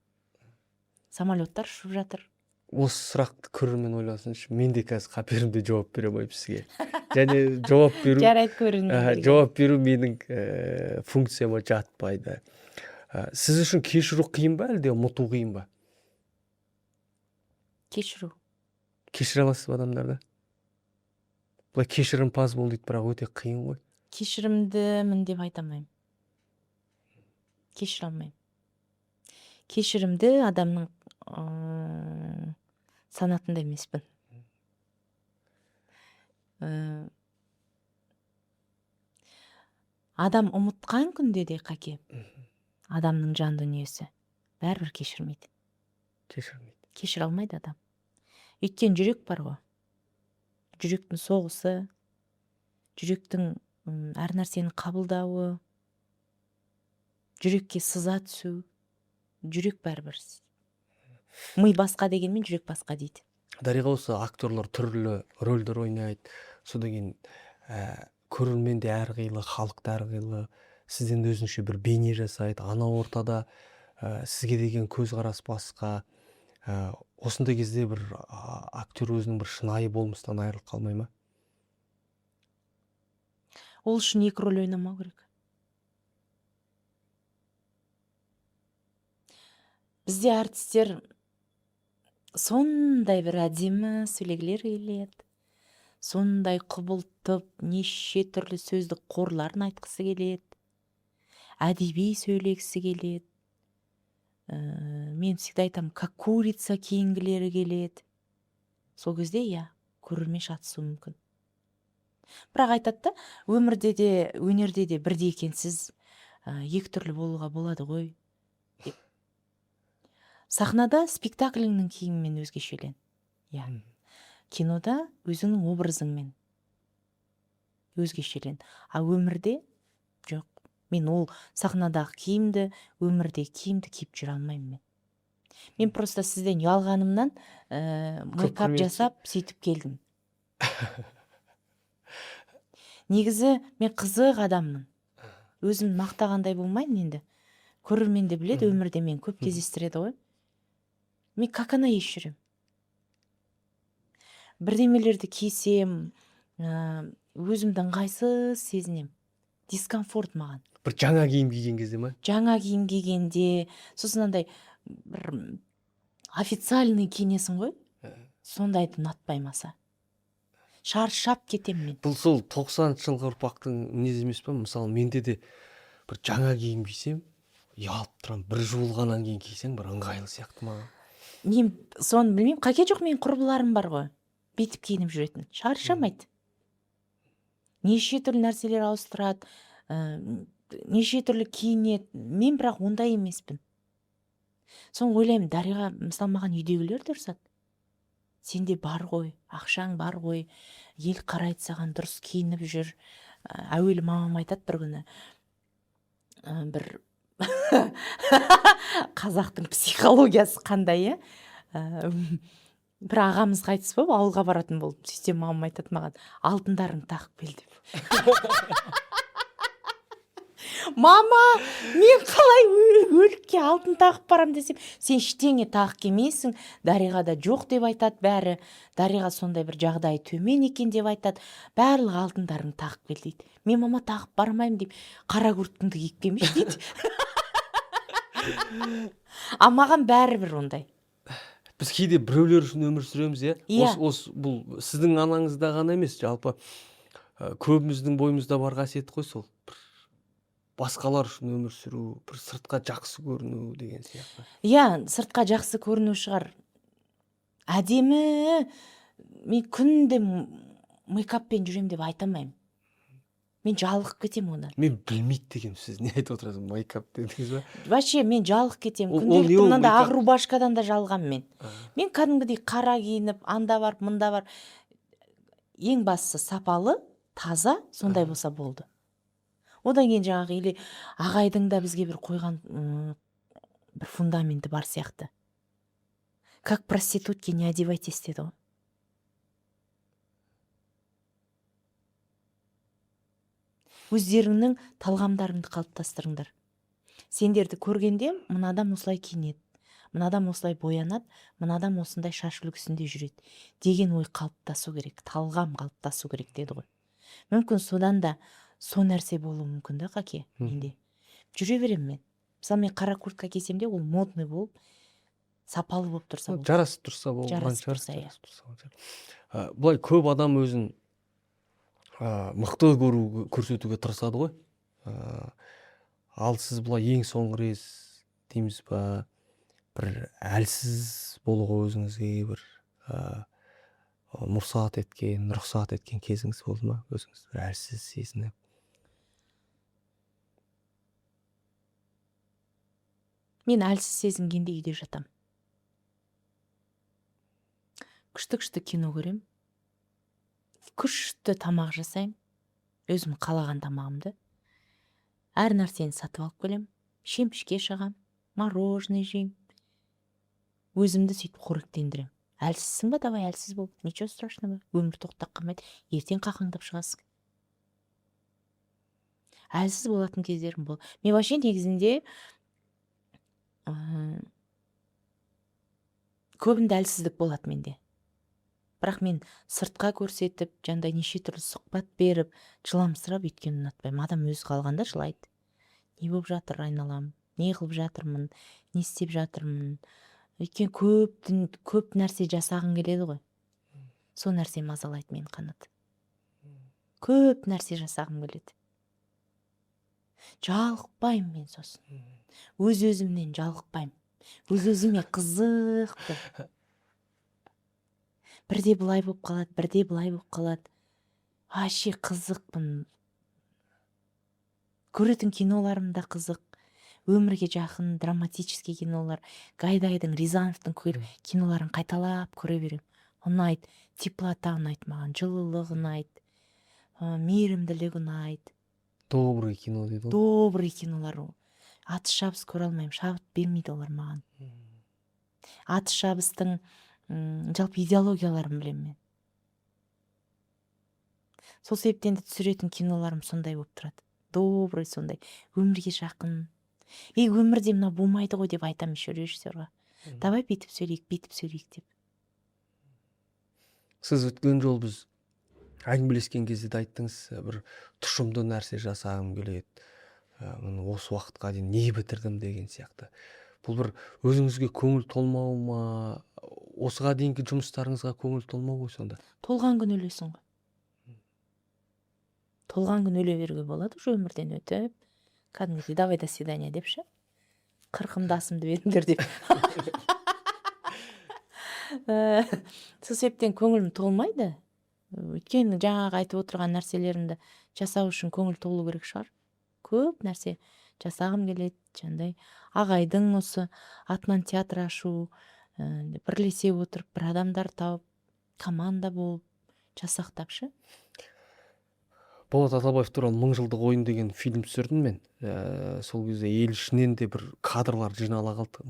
Speaker 1: самолеттар ұшып жатыр.
Speaker 2: Осы сұрақты көрермен ойласыншы, мен де қазір қаперімде жауап бере алмаймын сізге. Және жауап беру менің функцияма жатпайды. Сіз үшін кешіру қиын ба, әлде ұмыту қиын ба?
Speaker 1: Кешіру.
Speaker 2: Кешіре аласыз ба адамдарды? Бұлай кешірімпаз бол дейді, бірақ өте қиын ғой.
Speaker 1: Кешірімдімін деп айта алмаймын. Кешіре алмаймын. Кешірімді адамның санатында емеспін. Адам ұмытқан күнде де, Қаке, адамның жан дүниесі бәрібір кешірмейді. Кешіре алмайды адам. Өйткені жүрек бар ғой. Жүректің соғысы, жүректің әр нәрсені қабылдауы, жүрекке сыза түсу, жүрек бәрібір. Ми басқа дегенмен жүрек басқа дейді.
Speaker 2: Дариға, осы актерлар түрлі рөлдер ойнайды. Содан кейін көрермен де әрқилы, халық та әрқилы. Сізден өзінше бір бейне жасайды. Ана ортада сізге деген көзқарас басқа. Осындай кезде бір актер өзінің бір шынайы болмыстан айырылып қалмай ма?
Speaker 1: Ол үшін екі рөл ойнамау керек. Бізде артистер сондай бір әдемі сөйлегілер келеді. Сондай құбылтып, неше түрлі сөздік қорларын айтқысы келеді. Әдеби сөйлегісі келеді. Мен всегда айтам, как курица киінгілері келеді. Сол кезде көрермен шатысуы мүмкін. Бірақ айтады да, өмірде де, өнерде де бірдей екенсіз, екі түрлі болуға болады ғой. Сахнада спектакліңнің киімімен өзгешелен. Кинода өзіңнің образыңмен өзгешелен. А өмірде жоқ. Мен ол сахнадағы киімді, өмірде киімді киіп жүре алмаймын мен. Мен просто сізден ұялғанымнан мейкап жасап, сөйтіп келдім. Негізі мен қызық адаммын. Өзім мақтағандай болмайын енді. Көрермен де біледі, өмірде мен көп кездестіреді ғой. Мен как она еш жүрем. Бірдемелерді кисем, өзімді ыңғайсыз сезінем. Дискомфорт маған.
Speaker 2: Бір жаңа киім киген кезде ма?
Speaker 1: Жаңа киім кигенде, сосын андай бір официальный киінесің ғой. Сондайды ұнатпаймаса. Шаршап кетем мен.
Speaker 2: Бұл сол 90 жылғы ұрпақтың мінезі емес пе? Мысалы, менде де бір жаңа киім кисем, ұялып тұрам. Бір жуылғаннан кейін кисең, бір ыңғайлы сияқты маған.
Speaker 1: Мен соны білмеймін. Қаке жоқ, мен құрбыларым бар ғой. Бейтіп киініп жүретін. Шаршамайды. Неше түрлі нәрселер ауыстырады, неше түрлі киінеді. Мен бірақ ондай емеспін. Соны ойлаймын, Дариға, мысалы, маған үйдегілер дұрсат. Сенде бар ғой, ақшаң бар ғой, ел қарайды саған, дұрыс киініп жүр. Әуелі мамам айтады бір күні. Бір қазақтың психологиясы қандай, бір ағамыз қайтыс болып ауылға баратын болдым. Сөйтсем мамам айтады маған, алтындарыңды тағып кел деп. Мама, мен қалай өлікке алтын тағып барам десем, сен ештеңе тағып келмейсің, Дариғада жоқ деп айтады бәрі. Дариға сондай бір жағдайы төмен екен деп айтады. Барлық алтындарыңды тағып кел дейді. Мен мама тағып бармаймын деп, қара күртіңді киіп келмеші дейді. А маған бәрібір ондай.
Speaker 2: Біз кейде біреулер үшін өмір сүреміз, иә?
Speaker 1: Иә.
Speaker 2: Бұл сіздің анаңызда ғана емес, жалпы көбіміздің бойымызда бар қасиет қой сол. Басқалар үшін өмір сүру, бір сыртқа жақсы көріну деген сияқты.
Speaker 1: Иә, сыртқа жақсы көріну шығар. Әдемі, мен күнде мейкаппен жүрем деп айтамаймын. Мен жалығып кетем одан.
Speaker 2: Мен білмейді дегенмін, сіз не айтып отырасыз, мейкап дедіңіз ба?
Speaker 1: Вообще мен жалығып кетем.
Speaker 2: Ол
Speaker 1: Күнделікті
Speaker 2: не ол
Speaker 1: мынандай ақ
Speaker 2: мейкап?
Speaker 1: рубашкадан да жалығам мен. Мен кәдімгідей қара киініп, анда барып, мында барып. Ең бастысы сапалы, таза, сондай болса болды. Одан кейін жаңағы или ағайдың да бізге бір қойған бір фундаменті бар сияқты. Как проститутки не одевайтесь деді ғой. Өздеріңнің талғамдарыңды қалыптастырыңдар. Сендерді көргенде мына адам осылай киінеді, мына адам осылай боянады, мына адам осындай шаш үлгісінде жүреді деген ой қалыптасу керек, талғам қалыптасу керек деді ғой. Мүмкін содан да со нәрсе болуы мүмкін да, Қаке, менде. Жүре берем мен. Мысалы мен қара куртка кисем де, ол модный болып, сапалы болып тұрса болды.
Speaker 2: Жарасып тұрса болды.
Speaker 1: Жарасып тұрса, иә.
Speaker 2: Бұлай көп адам өзін мықты көрсетуге тырысады ғой. Ал сіз бұлай ең соңғы рез дейміз ба, бір әлсіз болуға өзіңізге бір рұқсат еткен кезіңіз болды ма? Өзіңіз бір әлсіз сезініп.
Speaker 1: Мен әлсіз сезінгенде үйде жатам. Күшті кино көрем. Күшті тамақ жасайм. Өзім қалаған тамағымды. Әр нәрсені сатып алып келем. Шемішке шығам, мороженое жейм. Өзімді сөйтіп қоректендірем. Әлсізсің ба, давай әлсіз бол. Ничего страшного. Өмір тоқтап қалмайды. Ертең қақаңдап шығасың. Әлсіз болатын кездерім бол. Мен вообще негізінде көбінде әлсіздік болады менде. Бірақ мен сыртқа көрсетіп, жандай неше түрлі сұхбат беріп, жыламсырап өйткені ұнатпаймын. Адам өзі қалғанда жылайды. Не болып жатыр айналам? Не қылып жатырмын? Не істеп жатырмын? Өйткені көп нәрсе жасағың келеді ғой. Сол нәрсе мазалайды мені, Қанат. Көп нәрсе жасағым келеді. Жалықпаймын мен сосын. Өз-өзімнен жалықпаймын. Өз-өзіме қызықты. Бірде бұлай болып қалады, бірде бұлай болып қалады. Вообще қызықпын. Көретін киноларым да қызық. Өмірге жақын, драматический кинолар. Гайдайдың, Рязановтың киноларын қайталап көре берем. Ұнайды. Теплота ұнайды маған, жылылық ұнайды. Мейірімділік ұнайды.
Speaker 2: Добрый кино дейді ғой.
Speaker 1: Добрый кинолар. Атыс шабыс көре алмаймын. Шабыт бермейді олар маған. Атыс шабыстың жалпы идеологияларын білем мен. Сол себептен де түсіретін киноларым сондай болып тұрады. Добрый сондай. Өмірге жақын. Өмірде мына болмайды ғой деп айтам еще режиссерға. Давай бүйтіп сөйлейік деп.
Speaker 2: Сіз өткен жол біз әңгімелескен кезде де айттыңыз, бір тұшымды нәрсе жасағым келеді. Осы уақытқа дейін не бітірдім деген сияқты. Бұл бір өзіңізге көңіл толмау ма? Осыға дейінгі жұмыстарыңызға көңіл толмау ғой сонда?
Speaker 1: Толған күн өлесің ғой. Толған күн өле беруге болады, уже өмірден өтіп. Кәдімгідей давай до свидания депші. 40-ымды асымды беріңдер деп. Сол себептен көңілім толмайды. Өйткені жаңағы айтып отырған нәрселерімді жасау үшін көңіл толу керек шығар. Көп нәрсе жасағым келеді. Жандай ағайдың осы атынан театр ашу, бірлесе отырып, бір адамдар тауып, команда болып жасақтапшы.
Speaker 2: Болат Атабаев туралы 1000 жылдық ойын деген фильм түсірдім мен. Сол кезде ел ішінен де бір кадрлар жинала қалды.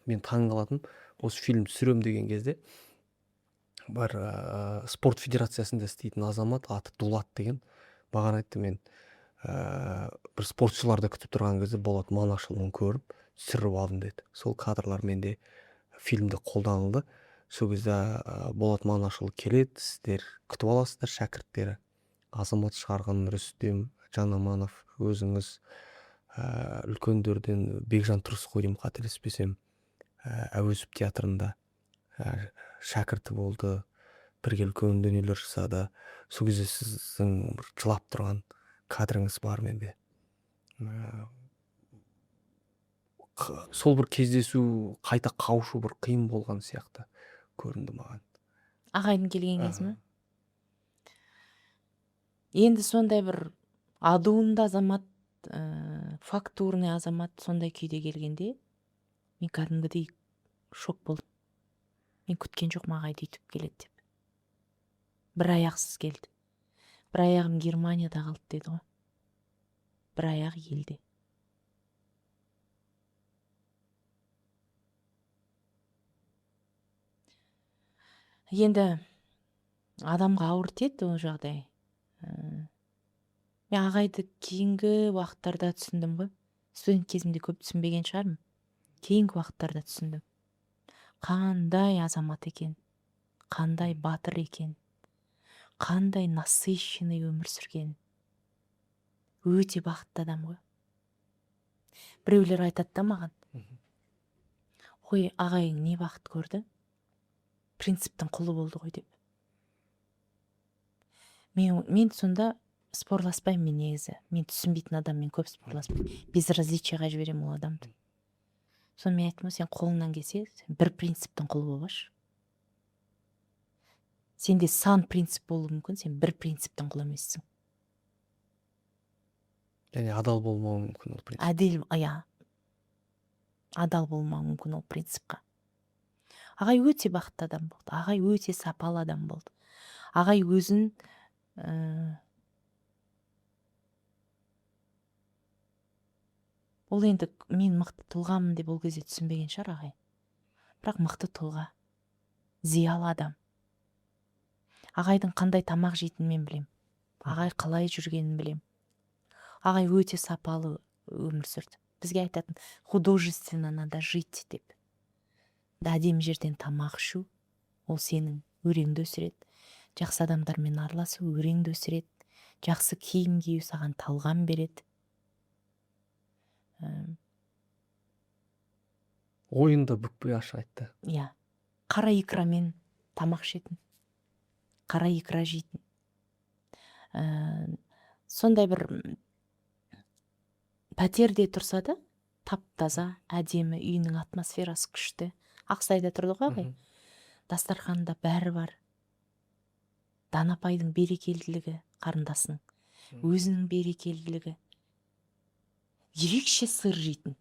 Speaker 2: Мен таң қалатыным, осы фильм түсірем деген кезде бар спорт федерациясында істейтін азамат, аты Дулат деген, маған айтты, мен бір спортшыларды күтіп тұрған кезде Болат Манашұлын көріп түсіріп алдым деді. Сол кадрлар менде фильмде қолданылды. Сол кезде Болат Манашұлы келеді, сіздер күтіп аласыздар, шәкірттері Азамат Шығарған, Рүстем Жанаманов, өзіңіз, үлкендерден Бекжан Тұрысқой деймін, қателеспесем, Әуезов театрында шәкірті болды, бірге үлкен дүниелер жасады. Сол кезде сіздің бір жылап тұрған кадрыңыз бар менде. Сол бір кездесу, қайта қауышу бір қиын болған сияқты көрінді маған.
Speaker 1: Ағайдың келген кез ме? Енді сондай бір адуынды азамат, фактурный азамат сондай күйде келгенде мен кәдімгідей шок болдым. Мен күткен жоқпын ағайды үйтіп келеді деп. Бір аяқсыз келді. Бір аяғым Германияда қалды деді ғой. Бір аяқ елде. Енді адамға ауыр тиеді ол жағдай. Мен ағайды кейінгі уақыттарда түсіндім ғой. Студент кезімде көп түсінбеген шығармын. Кейінгі уақыттарда түсіндім. Қандай азамат екен, қандай батыр екен, қандай насыщенный өмір сүрген. Өте бақытты адам ғой. Біреулер айтады да маған, қой, ағайың не бақыт көрді? Принциптің құлы болды ғой деп. Мен сонда спорласпаймын мен негізі. Мен түсінбейтін адаммен көп спорласпаймын. Безразличияға жіберемін ол адамды. Соны мен айттым, сен қолыңнан келсе, сен бір принциптің құлы болбашы. Сенде сан принцип болуы мүмкін, сен бір принциптің құлы емессің.
Speaker 2: Және адал болмауы мүмкін ол принцип.
Speaker 1: Адал болмауы мүмкін ол принципқа. Ағай өте бақытты адам болды. Ағай өте сапалы адам болды. Ағай өзін ол енді мен мықты тұлғамын деп ол кезде түсінбеген шығар ағай. Бірақ мықты тұлға, зиялы адам. Ағайдың қандай тамақ жейтінін мен білем. Ағай қалай жүргенін білем. Ағай өте сапалы өмір сүрді. Бізге айтатын художественно надо жить деп. Әдемі жерден тамақ ішу, ол сенің өреңді өсіреді. Жақсы адамдармен араласу өреңді өсіреді. Жақсы киім кию саған талғам береді.
Speaker 2: Ойында бүкпей ашық айтты.
Speaker 1: Иә. Қара икрамен тамақ ішетін. Қара икра жейтін. Сондай бір пәтерде тұрса да, тап-таза, әдемі, үйінің атмосферасы күшті. Ақсайда тұрдық ағай. Дастарханда бәрі бар. Данапайдың берекелділігі, қарындасының. Өзінің берекелділігі. Ерекше сыр жейтін.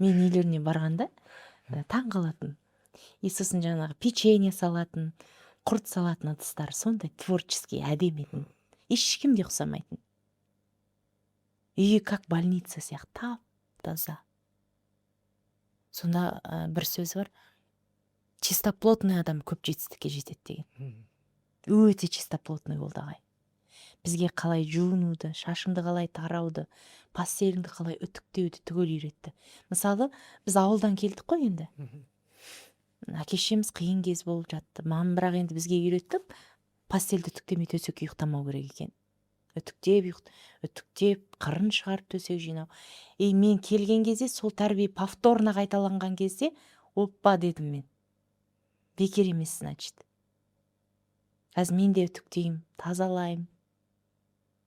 Speaker 1: Мен үйлеріне барғанда таң қалатын. Сосын жаңағы печенье салатын, құрт салатын ыдыстар сондай творческий, әдемі етін. Ешкімде ұқсамайтын. Үйі как больница сияқты, тап-таза. Сонда бір сөз бар. Чистоплотный адам көп жетістікке жетеді деген. Өте чистоплотный болды ағай. Бізге қалай жуынуды, шашыңды қалай тарауды, постеліңді қалай үтіктеуді түгел үйретті. Мысалы, біз ауылдан келдік қой енді. Әке-шешеміз қиын кез болып жатты. Мамам бірақ енді бізге үйретіп, постельді үтіктемей төсекке ұйықтамау керек екен. Үтіктеп, қырын шығарып төсек жинау. Мен келген кезде сол тәрбие повторно қайталанған кезде, оппа дедім мен. Бекер емес, значит. Қазір мен де үтіктеймін, тазалайым.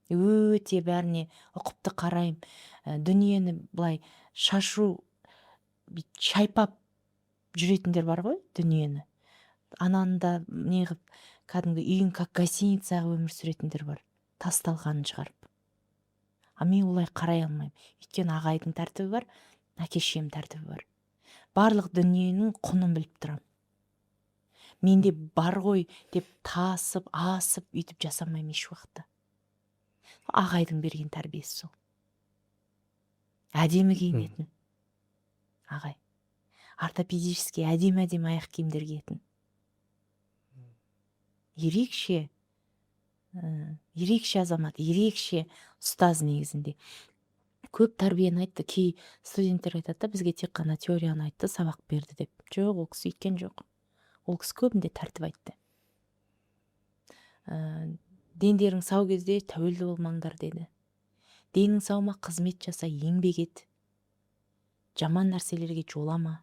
Speaker 1: Өте бәріне ұқыпты қарайым. Дүниені былай шашу, шайпап жүретіндер бар ғой, дүниені. Ананда неғып, кәдімгі үйін как гостиницаға өмір сүретіндер бар. Тасталғанын шығарып. Мен олай қарай алмаймын. Өйткені ағайдың тәртібі бар, әке-шешем тәртібі бар. Барлық дүниенің құнын біліп тұрам. Менде бар ғой деп тасып, асып, үйтіп жасамаймын еш уақытта. Ағайдың берген тәрбиесі сол. Әдемі киінетін ағай. Ортопедический әдемі аяқ киімдер киетін. Ерекше азамат, ерекше ұстаз негізінде. Көп тәрбиені айтты. Кей студенттер айтады да, бізге тек қана теорияны айтты, сабақ берді деп. Жоқ, ол кісі өйткен жоқ. Ол кісі көбінде тәртіп айтты. Дендерің сау кезде тәуелді болмаңдар деді. Денің сау ма, қызмет жаса, еңбек ет. Жаман нәрселерге жолама.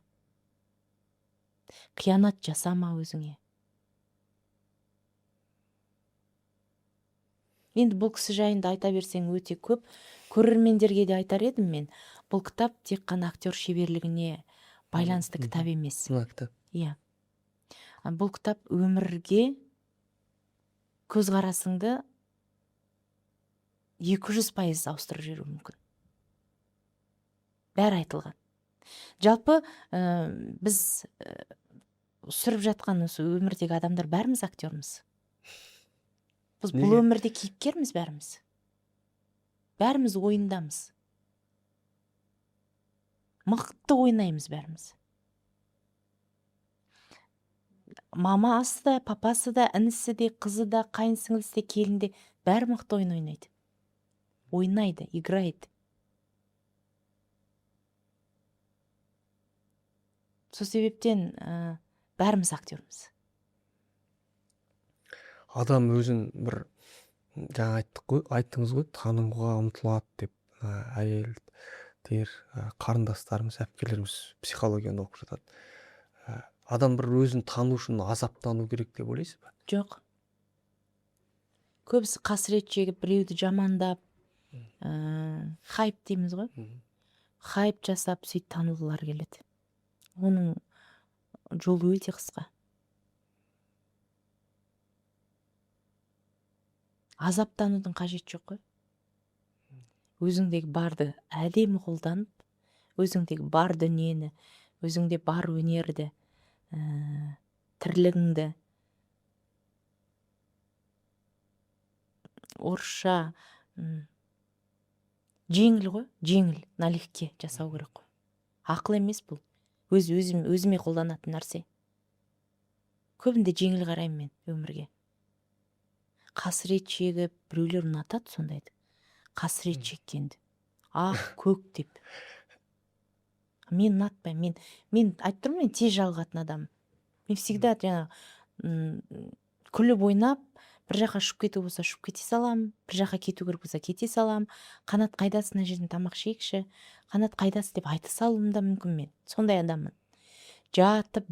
Speaker 1: Қиянат жасама өзіңе. Енді бұл кісі жайында айта берсең өте көп. Көрермендерге де айтар едім мен. Бұл кітап тек қана актер шеберлігіне байланысты кітап емес. Иә. Бұл кітап өмірге көзқарасыңды 200% ауыстырып жіберуі мүмкін. Бәрі айтылған. Жалпы біз сүріп жатқан осы өмірдегі адамдар бәріміз актерміз. Біз бұл өмірде кейіпкерміз бәріміз. Бәріміз ойындамыз. Мықты ойнаймыз бәріміз. Мамасы да, папасы да, інісі де, қызы да, қайын сіңлісі де, келін де бәрі мықты ойын ойнайды. Ойнайды, играйды. Сол себептен бәріміз актерміз.
Speaker 2: Адам өзін бір жаңа айттыңыз ғой, тануға ұмтылады деп. Әйелдер, қарындастарымыз, әпкелеріміз психологияны оқып жатады. Адам бір өзін тану үшін азаптану керек деп ойлайсыз ба?
Speaker 1: Жоқ. Көбісі қасірет шегіп, біреуді жамандап, хайп дейміз ғой. Хайп жасап, сөйтіп танылғылар келеді. Оның жолы өте қысқа. Азаптанудың қажет жоқ қой. Өзіңдегі барды әдемі қолданып, өзіңдегі бар дүниені, өзіңде бар өнерді, тірлігіңді, орысша жеңіл ғой, жеңіл, налегке жасау керек қой. Ақыл емес бұл. Өзіме қолданатын нәрсе. Көбінде жеңіл қараймын мен өмірге. Қасірет шегіп, біреулер ұнатады сондайды. Қасірет шеккенді. Көк деп. Мен ұнатпаймын. Мен айтып тұрмын, мен тез жалығатын адамым. Мен всегда күліп ойнап, бір жаққа ұшып кету болса ұшып кете салам, бір жаққа кету керек болса кете салам. Қанат қайдасына жерден тамақ жейікші, қанат қайдасы деп айта салуым да мүмкін мен. Сондай адаммын. Жатып,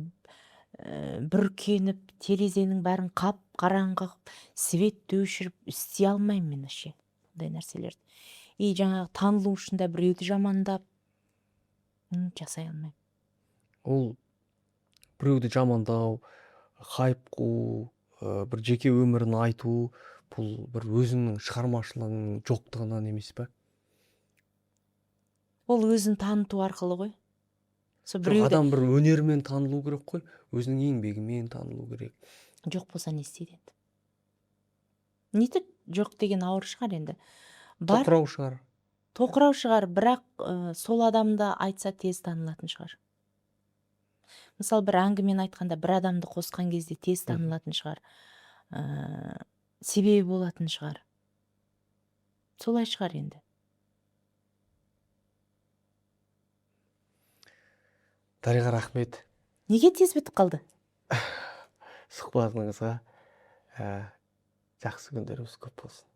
Speaker 1: бүркеніп, терезенің бәрін қап қараңғы светті өшіріп істей алмаймын мен ше. Ондай нәрселерді. Жаңағы танылу үшін де біреуді жамандап жасай алмаймын.
Speaker 2: Ол біреуді жамандау, хайп қуу, бір жеке өмірін айту, бұл бір өзінің шығармашылығының жоқтығынан емес пе?
Speaker 1: Ол өзін таныту арқылы ғой.
Speaker 2: Адам бір өнермен танылу керек қой, өзінің еңбегімен танылу керек.
Speaker 1: Жоқ болса не істейді енді? Нетіп жоқ деген ауыр шығар енді.
Speaker 2: Тоқырау шығар.
Speaker 1: Тоқырау шығар, бірақ сол адамды айтса тез танылатын шығар. Мысалы, бір әңгімені айтқанда бір адамды қосқан кезде тез танылатын шығар. Себебі болатын шығар. Солай шығар енді.
Speaker 2: Дариға, рахмет.
Speaker 1: Неге тез бітіп қалды?
Speaker 2: Сұхбатыңызға жақсы күндеріңіз көп болсын.